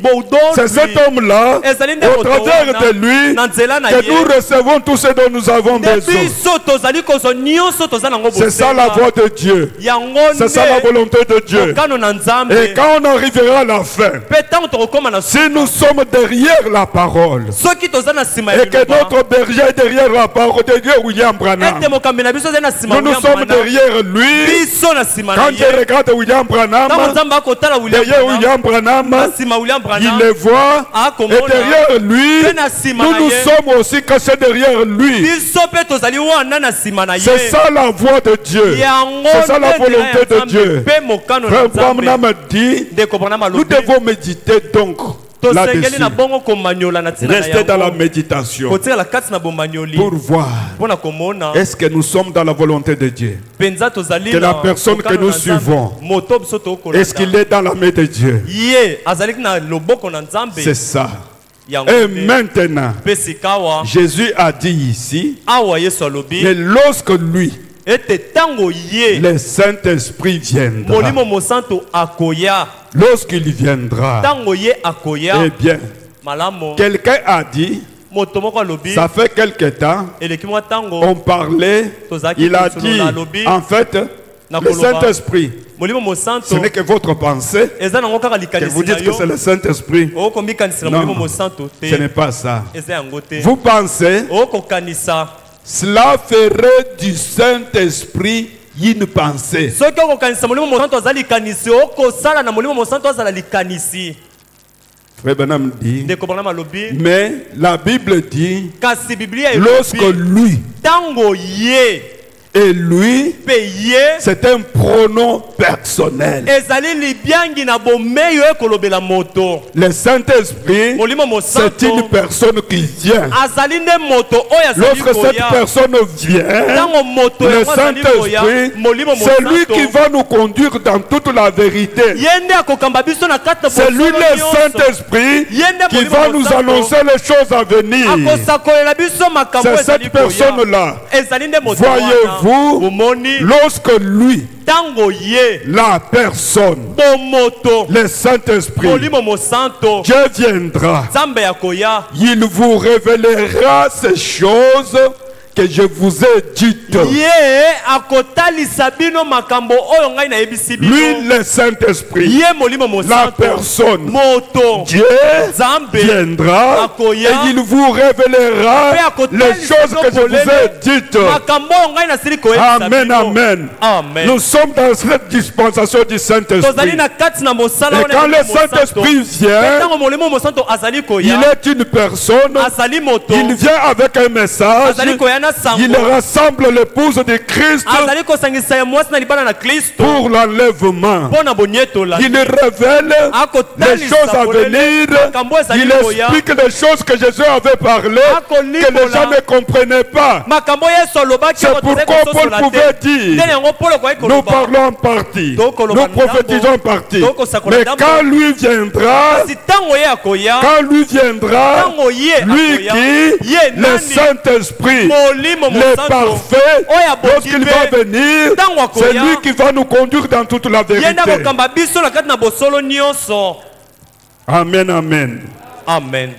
C: C'est cet
B: bodolwi
C: homme-là,
B: ezali nde
C: au
B: moto
C: travers
B: wana,
C: de lui,
B: na nzela na
C: que
B: ye
C: nous recevons tout ce dont nous avons
B: nde
C: besoin.
B: biso tozali kozwa nyonso toza nango
C: C'est ça la voie de Dieu.
B: yango
C: C'est ça la
B: nde
C: volonté de Dieu.
B: mokano na nzambe
C: Et quand on arrivera à la fin,
B: mpe ntango tokokóma na
C: si nous sommes derrière la parole,
B: soki toza na nsima ya
C: et que
B: liloba
C: notre berger est derrière la parole de Dieu, William Branham,
B: ete mokambi na biso ezali na nsima
C: nous
B: William
C: sommes
B: Branham.
C: derrière lui.
B: biso na nsima na
C: Quand Dieu
B: ye
C: regarde William Branham,
B: ntango nzambe akotala
C: derrière William
B: na
C: Branham,
B: nsima William
C: il
B: Branham
C: les voit.
B: akomona
C: Et derrière lui,
B: mpe na nsima
C: nous
B: na
C: nous
B: ye
C: sommes aussi cachés derrière lui.
B: biso mpe tozali wana na nsima na ye
C: C'est ça la voie de Dieu.
B: yango
C: C'est ça la
B: nde nzela ya
C: volonté de
B: Nzambe
C: Dieu.
B: mpe mokano na
C: Frère
B: nzambe
C: Branham dit,
B: ndeko Branham
C: nous
B: alobi
C: devons méditer donc
B: tosengeli
C: là-dessus.
B: na bongo komanyola na ntina na
C: Restez dans la
B: yango
C: méditation
B: kotikala kati na bomanyoli
C: pour voir
B: mpona komona
C: est-ce que nous sommes dans la volonté de Dieu.
B: mpenza tozali
C: Que la
B: na
C: personne
B: mokano
C: que nous
B: na Nzambe.
C: suivons,
B: moto biso
C: est-ce qu'il
B: tokolanda
C: est dans la main de Dieu?
B: ye azalaki na loboko na nzambe
C: C'est ça.
B: yango
C: Et
B: nde
C: maintenant,
B: mpe sikawa
C: Jésus a dit ici
B: awa yesu alobi
C: que lorsque lui,
B: ete ntango ye
C: le Saint-Esprit viendra,
B: molimo mosanto akoya
C: lorsqu'il viendra,
B: ntango ye akoya
C: eh bien,
B: malamu
C: quelqu'un a dit,
B: moto moko alobi
C: ça fait quelque temps,
B: eleki mwa ntango
C: on parlait,
B: tozalaki
C: il a
B: kosolola
C: dit,
B: alobi
C: en fait,
B: na
C: le
B: koloba
C: Saint-Esprit,
B: molimo
C: ce
B: mosanto
C: n'est que votre pensée,
B: eza nango kaka
C: que vous
B: likanisi na
C: dites que c'est
B: yo
C: le Saint-Esprit.
B: okomikanisela
C: Non,
B: molimo mosanto
C: ce
B: te
C: n'est pas ça.
B: eza yango te
C: Vous pensez,
B: okokanisa
C: cela ferait du Saint-Esprit une pensée.
B: soki okokanisa molimo mosanto aza likanisi okosala na molimo mosanto azala likanisi
C: Frère Branham dit,
B: ndeko Branham alobi
C: mais la Bible dit,
B: kasi biblia
C: lorsque
B: elobi
C: lui,
B: ntango ye
C: Et lui,
B: payé.
C: c'est un pronom personnel.
B: Ezali libiangi na bomeyo ekolobela moto.
C: Le Saint-Esprit, c'est une personne qui vient.
B: Azali nde moto oya azali
C: Lorsque cette
B: koya.
C: personne vient,
B: Tango moto
C: le
B: yango azali koya,
C: Saint-Esprit,
B: molimo
C: c'est lui
B: mosanto.
C: qui va nous conduire dans toute la vérité.
B: Yende akokamba biso na kati na
C: C'est lui
B: bosolo
C: le
B: nyonso.
C: Saint-Esprit
B: Yende
C: qui
B: molimo
C: va nous
B: mosanto.
C: annoncer les choses à venir.
B: Akosakolela biso makambo
C: C'est
B: ezali
C: cette
B: koya.
C: personne-là.
B: Ezali nde moto wana.
C: Voyez-vous,
B: Bomoni
C: lorsque lui,
B: tango ye
C: la personne,
B: bomoto
C: le Saint-Esprit,
B: molimo mosanto
C: Dieu viendra,
B: nzambe ya koya
C: il vous révélera ces choses que je vous ai dites.
B: ye akotalisa bino makambo oyo ngai nayebisi bino.
C: Lui, le Saint-Esprit,
B: ye molimo
C: la
B: mosanto
C: personne,
B: moto
C: Dieu
B: nzambe
C: viendra
B: akoya
C: et il vous révélera
B: mpe akotalisa
C: les choses que je vous ai dites.
B: makambo oyo ngai nasili koyebisa
C: Amen,
B: bino.
C: amen.
B: Amen.
C: Nous sommes dans cette dispensation du
B: tozali
C: Saint-Esprit.
B: na kati na mosala
C: Et
B: wana
C: quand
B: ya
C: le
B: molimo mosanto.
C: Saint-Esprit vient,
B: ntango molimo mosanto azali
C: il
B: koya
C: est une personne,
B: azali moto
C: il vient avec un message,
B: azali koya na sango
C: il rassemble l'épouse de Christ
B: azali kosangisa ya mwasi na libala na kristo
C: pour l'enlèvement.
B: mpo na bonietola
C: Il révèle les choses à venir, il explique les choses que Jésus avait parlé, que les gens ne comprenaient pas.
B: makambo yesu alobaki
C: C'est pourquoi Paul pouvait dire,
B: ndenge yango polo koyei
C: nous
B: koloba
C: parlons en partie, nous prophétisons en partie. Mais
B: quand
C: quand lui viendra,
B: kasi ntango ye akoya
C: quand lui viendra,
B: ntango ye
C: lui
B: akoya
C: qui,
B: ye
C: le
B: nani
C: Saint-Esprit,
B: molimo
C: le
B: mosanto
C: parfait,
B: oyo
C: lorsqu'il va
B: abongi
C: venir,
B: ntango
C: c'est
B: akoya
C: lui qui va nous conduire dans toute la
B: ye nde
C: vérité.
B: akokamba biso na kati na bosolo nyonso.
C: Amen, amen.
B: Amen.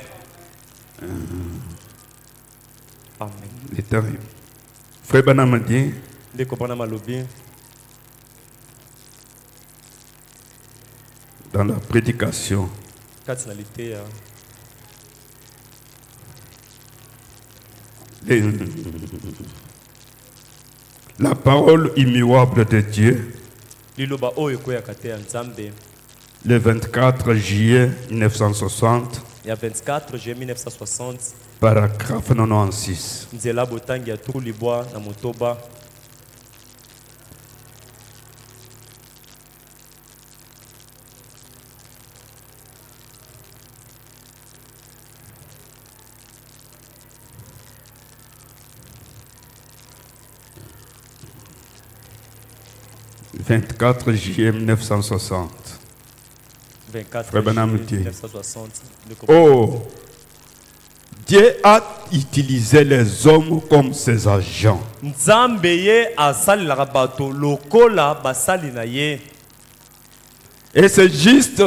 B: Amen.
C: Le temps est- Frère Banam dit,
B: ndeko bana malobi
C: dans la prédication,
B: kati na liteya
C: la parole immuable de Dieu,
B: liloba oyo ekoyaka te ya nzambe
C: le 24 juillet 1960,
B: ya 24 juillet 1960
C: paragraphe 96.
B: nzela botangi ya tuku libwa na motoba
C: Le 24 juillet 1960.
B: 24
C: Frère Branham
B: juillet
C: dit,
B: 1960 ndeko
C: Oh, Dieu a utilisé les hommes comme ses agents.
B: nzambe ye asalelaka bato lokola basali na ye
C: Et c'est juste,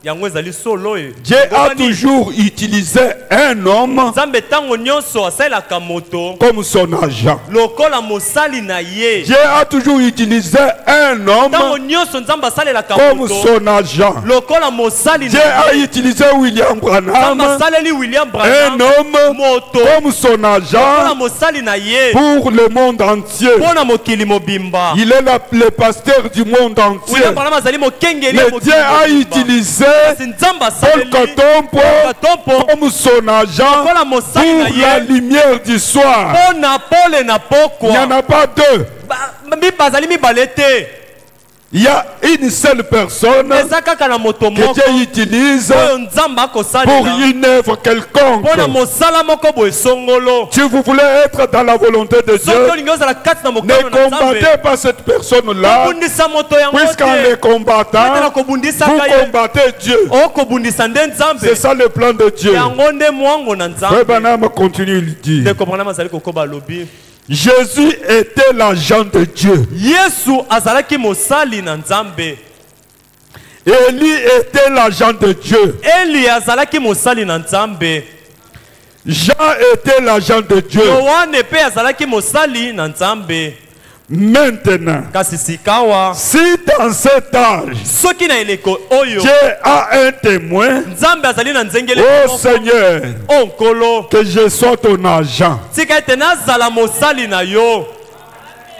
B: yango ezali solo oyo
C: Dieu a toujours utilisé un homme
B: nzambe ntango nyonso asalelaka moto
C: comme son agent.
B: lokola mosali na ye
C: Dieu a toujours utilisé un
B: ntango
C: homme
B: nyonso nzambe asalelaka
C: comme
B: moto
C: son agent.
B: lokola mosali
C: Dieu
B: na
C: a
B: ye
C: utilisé William
B: nzambe
C: Branham,
B: asaleli William
C: un
B: Branham
C: homme
B: moto
C: comme son
B: lokola
C: agent
B: mosali na ye
C: pour le monde entier.
B: mpo na mokili mobimba.
C: Il est le pasteur du monde entier.
B: William Branham azali mokengeli ya
C: Mais
B: mokili
C: Dieu a
B: mobimba.
C: utilisé
B: Kasi nzambe
C: Paul
B: asaleli
C: Katompo
B: Katompo
C: comme son agent
B: lokola mosali na
C: pour la
B: ye
C: lumière du soir.
B: mpo na pole na
C: Il n'y en
B: pokwa
C: a pas deux.
B: bazali mibale te
C: Il y a une seule personne
B: eza kaka na moto
C: que
B: moko
C: Dieu utilise
B: oyo nzambe
C: pour
B: akosalela
C: une œuvre quelconque.
B: mpo na mosala moko boye songolo.
C: Si vous voulez être dans la volonté de
B: soki
C: Dieu,
B: olingi ozala kati na
C: ne
B: mokano na nzambe
C: combattez pas cette personne-là,
B: kobundisa moto yango
C: puisqu'en
B: te
C: les combattant,
B: na
C: vous
B: kobundisaka ye
C: combattez Dieu.
B: okobundisa nde nzambe
C: C'est ça le plan de Dieu.
B: yango nde mwango na
C: Frère
B: nzambe.
C: Branham continue, il dit,
B: ndeko Branham azali kokoba alobi
C: Jésus était l'agent de Dieu.
B: yesu azalaki mosali na nzambe.
C: Élie était l'agent de Dieu.
B: eli azalaki mosali na nzambe.
C: Jean était l'agent de Dieu.
B: yohane mpe azalaki mosali na nzambe.
C: Maintenant,
B: kasi sikawa
C: si dans cet âge,
B: soki na eleko oyo
C: Dieu a un témoin,
B: nzambe azali na nzengeli
C: oh
B: moko,
C: Seigneur,
B: o nkolo
C: que je sois ton agent.
B: tika ete nazala mosali na yo.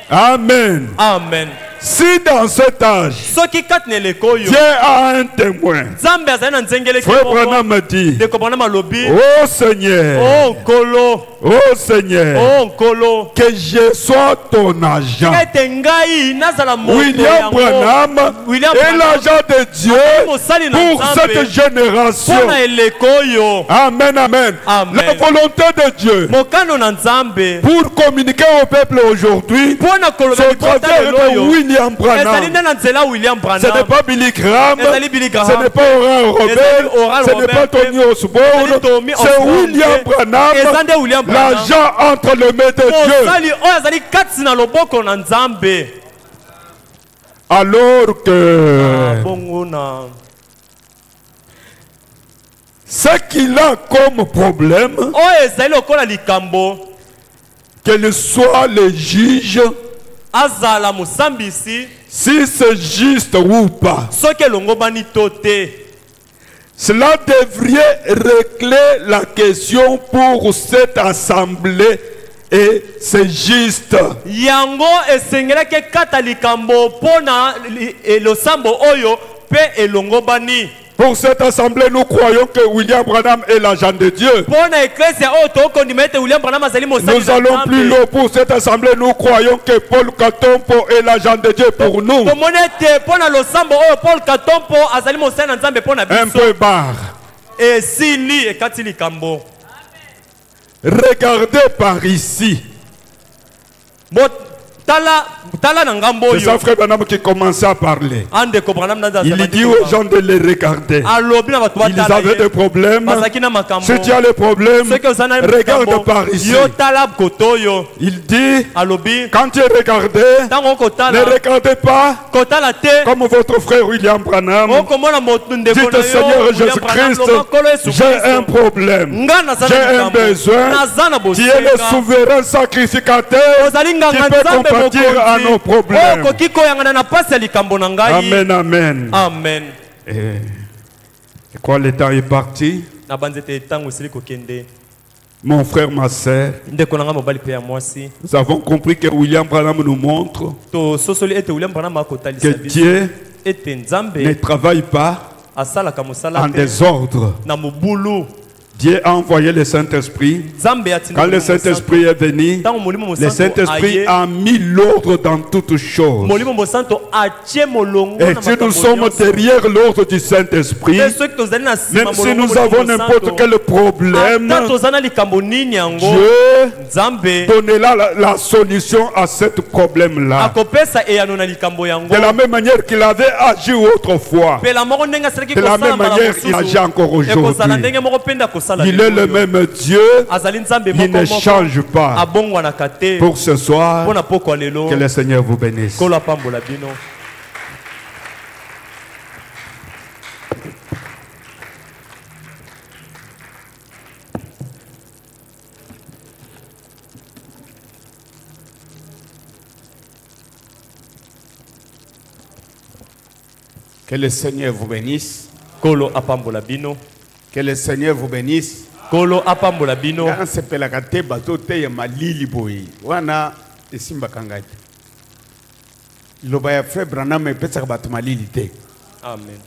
C: Amen.
B: Amen.
C: Si dans cet âge,
B: soki kati na eleko oyo
C: Dieu a un témoin,
B: nzambe azali na nzengeleki
C: Frère
B: moko
C: Branham me dit,
B: ndeko Branham alobi
C: oh Seigneur,
B: oh nkolo
C: oh Seigneur,
B: oh nkolo
C: que je sois ton agent.
B: tika ete ngai nazala moto
C: William Branham
B: William
C: est
B: Branham
C: l'agent de Dieu
B: mosali na
C: pour cette
B: nzambe
C: génération.
B: mpona eleko oyo
C: Amen, amen.
B: Amen.
C: La volonté de Dieu
B: mokano na nzambe
C: pour communiquer au peuple aujourd'hui,
B: mpona koloba
C: c'est au
B: libota
C: travers
B: lelo
C: de
B: oyo
C: William
B: ezali
C: Branham.
B: nde na nzela William
C: Ce n'est
B: Branham
C: pas Billy Graham,
B: ezali Billy Graham
C: ce n'est pas Oral Robert,
B: Ezali Oral
C: ce n'est
B: Robert,
C: pas Tony
B: ezali
C: Osborne,
B: Tommy
C: c'est
B: Osborne,
C: William
B: eza
C: Branham,
B: nde William Branham
C: l'agent entre les mains de Dieu.
B: mosali oyo azali kati na loboko na nzambe
C: Alors que
B: bongo na
C: ce qu'il a comme problème,
B: oyo ezali lokola likambo
C: qu'il soit le juge,
B: azala mosambisi
C: si c'est juste ou pas,
B: soki elongobani to te
C: cela devrait régler la question pour cette assemblée et c'est juste.
B: yango esengelaki ekata likambo mpona losambo oyo mpe elongobani
C: Pour cette assemblée, nous croyons que William Branham est l'agent de Dieu.
B: mpona eklesia oyo tokondima ete William Branham azali mosali
C: Nous allons plus loin. Pour cette assemblée, nous croyons que Paul Katompo est l'agent de Dieu pour nous.
B: tomoni ete mpona losambo oyo Paul Katompo azali mosali na nzambe mpona
C: Un
B: biso
C: peu barre.
B: esili ekati likambo
C: Regardez par ici.
B: tala na ngambo
C: C'est ça,
B: oyo
C: frère Branham, qui commençait à parler.
B: andeko Branham
C: Il dit aux gens de les regarder.
B: alobi na bato
C: Ils avaient des problèmes.
B: bazalaki na makambo
C: Si tu as les problèmes,
B: soki oza na
C: regarde par ici.
B: yo tala koto oyo
C: Il dit,
B: alobi
C: quand tu regardez,
B: ntango
C: ne
B: okotala
C: regardez pas
B: kotala te
C: comme votre frère William Branham.
B: okomona ndeko
C: Dites
B: na
C: au Seigneur
B: yo William Branham,
C: Jésus-Christ,
B: loba nkolo Yesu
C: j'ai un
B: Kristo.
C: problème.
B: nga naza
C: J'ai
B: na
C: un
B: likambo
C: besoin.
B: naza na
C: Tu es le
B: bosenga
C: souverain sacrificateur
B: ozali
C: qui
B: nganga
C: peut
B: nzambe
C: compatir à nos
B: mokonzi
C: problèmes.
B: oyo okoki koyangana na pasi ya likambo na ngai
C: Amen, amen.
B: amen
C: Et quoi, le temps est parti?
B: na banzete ntango esili kokende
C: Mon frère, ma sœur,
B: ndeko na ngai mobali mpe ya mwasi
C: nous avons compris que William Branham nous montre
B: tososoli ete William Branham
C: que
B: akotalisa biso
C: Dieu
B: ete
C: ne
B: nzambe
C: travaille pas
B: asalaka mosala
C: en
B: te
C: désordre.
B: na mobulu
C: Dieu a envoyé le Saint-Esprit.
B: nzambe atinda
C: Quand le
B: Molimo
C: Saint-Esprit est venu,
B: ntango molimo
C: le
B: mosantu
C: Saint-Esprit
B: aye
C: a mis l'ordre dans toutes choses.
B: molimo mosantu atie molongo
C: Et
B: na
C: si nous
B: makambo
C: sommes
B: nyonso.
C: derrière l'ordre du Saint-Esprit,
B: Mpe soki tozali na nsima
C: même si
B: molongo
C: nous
B: molimo
C: avons
B: mosantu,
C: n'importe quel problème,
B: ata toza na likambo nini yango
C: Dieu
B: nzambe
C: donnera la solution à ce problème-là.
B: akopesa eyano na likambo yango
C: De la même manière qu'il avait agi autrefois,
B: mpela moko ndenge asalaki
C: de la
B: kosala
C: même
B: mbala
C: manière il agit encore
B: mosusu ekozala
C: aujourd'hui.
B: ndenge moko mpe nde akosala
C: Il est le
B: lelo oyo.
C: même Dieu,
B: azali nzambe
C: il
B: moko
C: ne
B: moko
C: change pas.
B: abongwanaka te
C: Pour ce soir,
B: mpona pokwa lelo
C: que le Seigneur vous bénisse.
B: kolo apambola bino
C: Que le Seigneur vous bénisse.
B: kolo apambola bino
C: Que le Seigneur vous bénisse.
B: kolo apambola bino
C: Sepelaka te bato te ya malili boyi. Wana esimbaka ngai te. Loba ya frère Branham epesaka bato malili te.
B: amen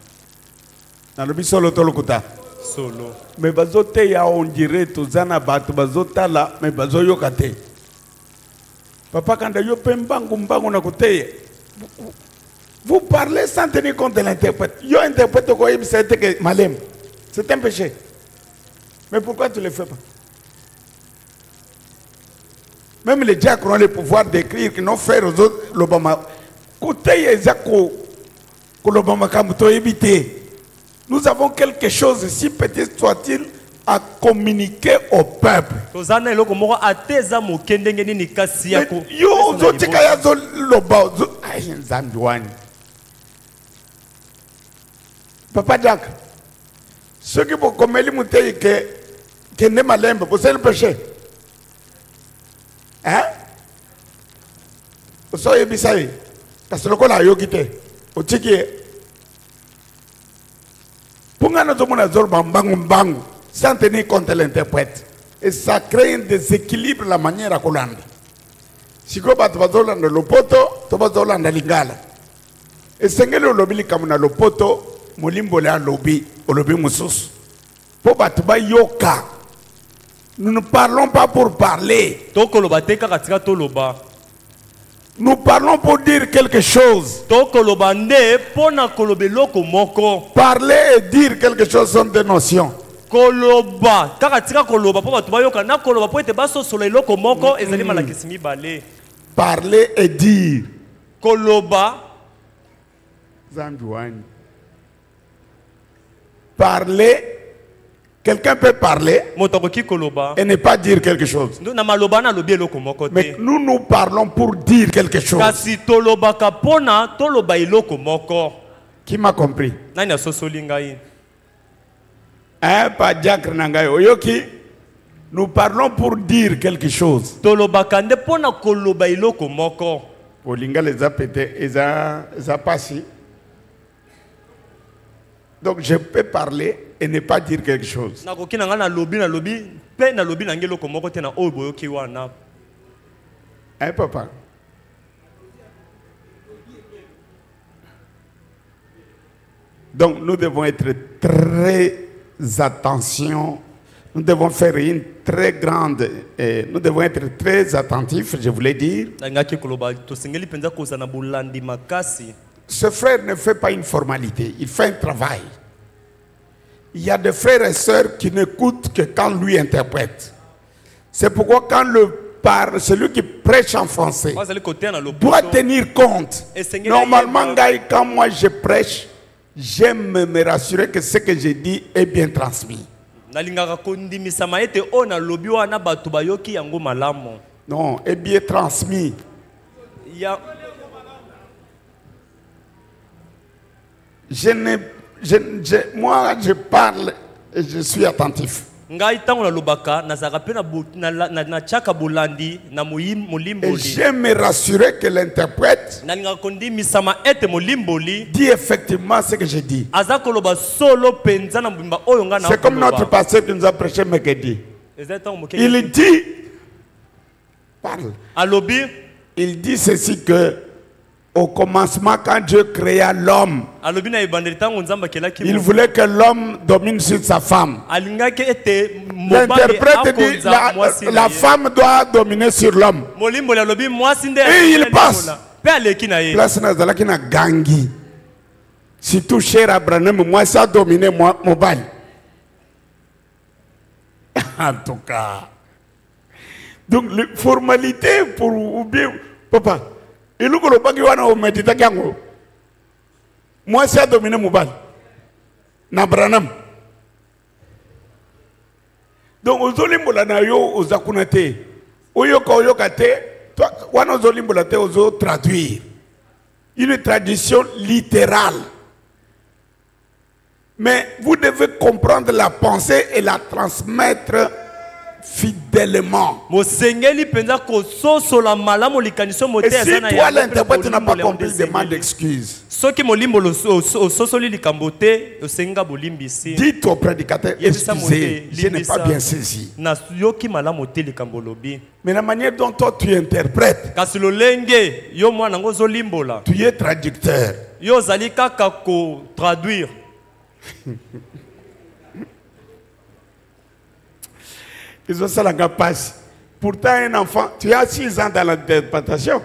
C: Nalobi solo tolokuta.
B: solo
C: Mais bazo te ya on dirait tozana bato bazo tala mais bazo yoka te. Papa kanda yo pe mbangu na kuteye. Vous parlez sans tenir compte de l'interprète. Yo interprète quoi il sait que malem. C'est un péché. Mais pourquoi tu ne le fais pas? Même les diacres ont le pouvoir d'écrire que nos frères aux autres, l'Obama, nous avons quelque chose, si petit soit-il, à communiquer au peuple.
B: toza na eloko moko ate eza moke ndenge nini kasi ya ko
C: Yo, ozotika ya zo loba, ay nzambi wani. Papa Jack, ceux qui vont commettre le mouteille que ne malembe, c'est le péché. Hein? Vous savez, bisaï, parce que le col a yogité, au tiki. Pour nga nous avons zorba mbangu sans tenir compte de l'interprète. Et ça crée un déséquilibre la manière à Colande. siko bato bazolanda lopoto to bazolanda lingala esengeli olobi likambo na lopoto molimboli alobi olobi mosusu mpo bato bayoka. Nous ne parlons pas pour parler. Nous parlons pour dire quelque chose. Parler et dire quelque chose sont des notions. Parler et dire. Parler. Quelqu'un peut parler et ne pas dire quelque chose. Mais nous parlons pour dire quelque chose. Qui m'a compris? Hein, pas Diacre Nangaï Oyoki. Nous parlons pour dire quelque chose. Olinga les a pété, les a passé. Donc je peux parler et ne pas dire quelque chose. Hein, papa? Donc nous devons être très attention. Nous devons faire une très grande... nous devons être très attentifs, je voulais dire. Ce frère ne fait pas une formalité, il fait un travail. Il y a des frères et sœurs qui n'écoutent que quand lui interprète. C'est pourquoi quand celui qui prêche en français doit tenir compte. Normalement, quand moi je prêche, j'aime me rassurer que ce que je dis est bien transmis. Non, est bien transmis. Moi, je parle et je suis attentif. Et j'aime me rassurer que l'interprète dit effectivement ce que je dis. C'est comme notre pasteur qui nous a prêché mercredi. Il dit, parle. Il dit ceci que au commencement, quand Dieu créa l'homme, il voulait que l'homme domine sur sa femme. L'interprète dit la femme doit dominer sur l'homme. Et il passe. Place na gangi. Si tout cher Abraham, moi ça a dominé mon bail. En tout cas. Donc, les formalités pour oublier. Papa. Et nous, moi, c'est à dominer mon bal. Nabranam. Donc, aux Olimbola Nayo, aux Akunate, Oyoka Oyokate, aux Olimbola aux traduire. Une traduction littérale. Mais vous devez comprendre la pensée et la transmettre fidèlement. Et si toi l'interprète n'a pas compris, demande excuse. Dites au prédicateur, excusez, je n'ai pas bien saisi. Mais la manière dont toi tu interprètes, tu es traducteur. Ils ont ça la capacité. Pourtant, un enfant, tu as 6 ans dans l'interprétation,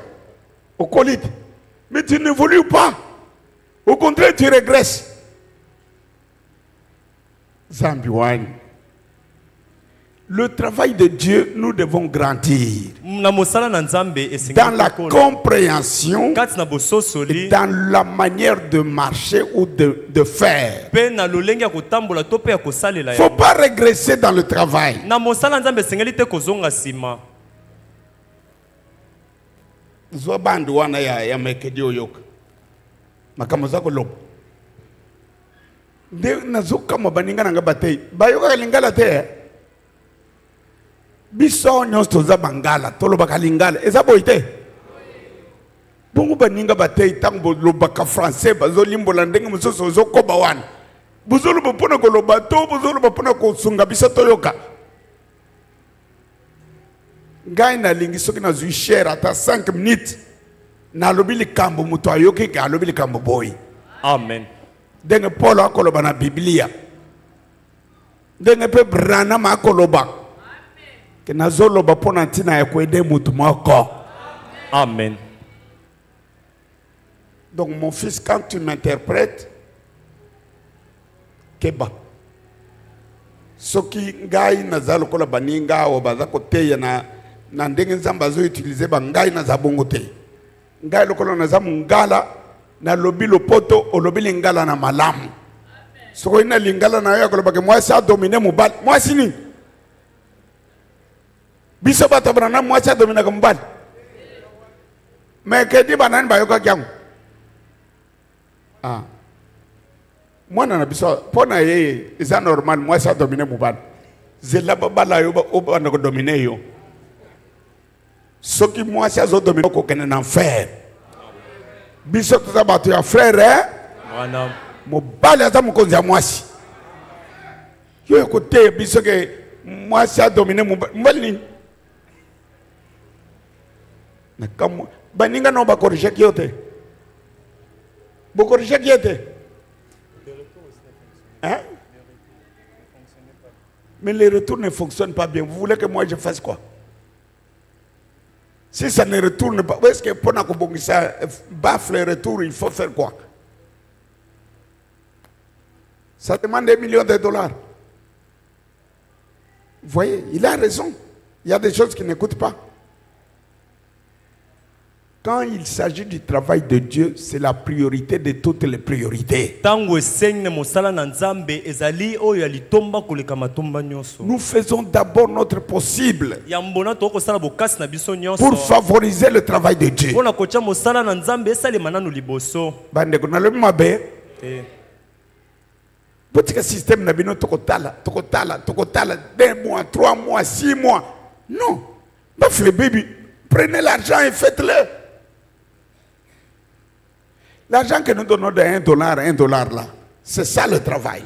C: au colite, mais tu n'évolues pas. Au contraire, tu régresses. Zambiouane. Le travail de Dieu, nous devons grandir dans la compréhension et dans la manière de marcher ou de faire. Il ne faut pas régresser dans le travail. Biso nyos toza bangala tolo bakalingala eza boite bongo baninga batei tango lobaka français bazolimbola ndenge mososo zokoba wana buzolo bopona ko lobato buzolo bopona ko sunga biso toyoka ngai nalingi soki nazwi share ata 5 minutes nalobi likambo moto ayoki ke alobi likambo boyi.
B: Amen.
C: Ndenge Paul akoloba na Biblia, ndenge pe Branham akoloba ke nazoloba mpo na ntina ya koede moto moko.
B: Amen.
C: Donc mon fils, quand tu m'interprètes, keba soki ngai naza lokola baninga o baza koteya na ndenge nzambe azo utiliser ba ngai naza bongo te. Ngai lokola naza mungala na lobi lopoto olobi lingala na malamu. Soko ina lingala na yo koloba ke mwasi a dominer mobali. Mwasi ni biso bato bana mwasi a dominer mobali. Mais ke di banani bayoka kyangu. Ah. Mwana na biso pona yeye isa normal mwasi a dominer mobali. Zela babala yo ba na ko dominer yo. Soki mwasi azo dominer ko kene na enfer. Biso tuza bato ya frère
B: Wana
C: mobali aza mukonzi ya mwasi. Yo ekote biso ke mwasi a dominer mobali ni. Na kamo baninga no ba corriger kiote. Bo corriger kiote. Hein? Mais les retours ne fonctionnent pas bien. Vous voulez que moi je fasse quoi? Si ça ne retourne pas, est-ce que pour ça baffle les retours, il faut faire quoi? Ça demande des millions de dollars. Vous voyez, il a raison. Il y a des choses qui n'écoutent pas. Quand il s'agit du travail de Dieu, c'est la priorité de toutes les priorités. Nous faisons d'abord notre possible pour favoriser le travail de Dieu. Votre système n'a pas tokotala, 2 mois, 3 mois, 6 mois. Non. Prenez l'argent et faites-le. L'argent que nous donnons de $1 là, c'est ça le travail.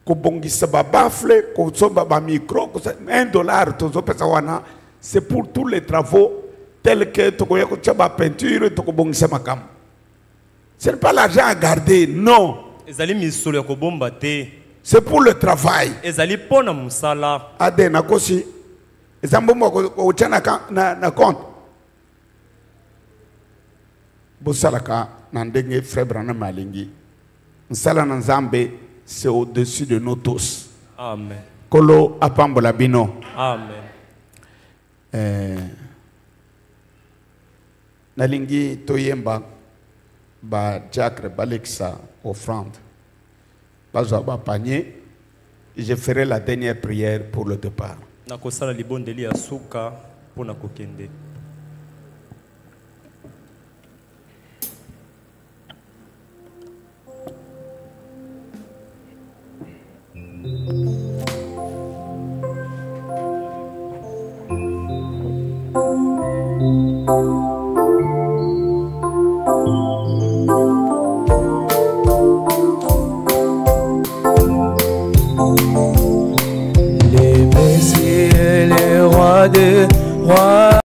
C: $1, c'est pour tous les travaux tels que la peinture, ce n'est pas l'argent à garder, non. C'est pour le travail. Adena kosi, na compte. Bosalaka nandenge frère Branham malingi. Nsala na Nzambe c'est au-dessus de nous tous.
B: Amen.
C: Kolo apambola bino.
B: Amen.
C: Nalingi toyemba ba diacre baleksa offrande. Bazwa ba panier. Je ferai la dernière prière pour le départ.
B: Nakosala libondeli ya suka pona kokende.
D: Les messieurs, les rois des rois.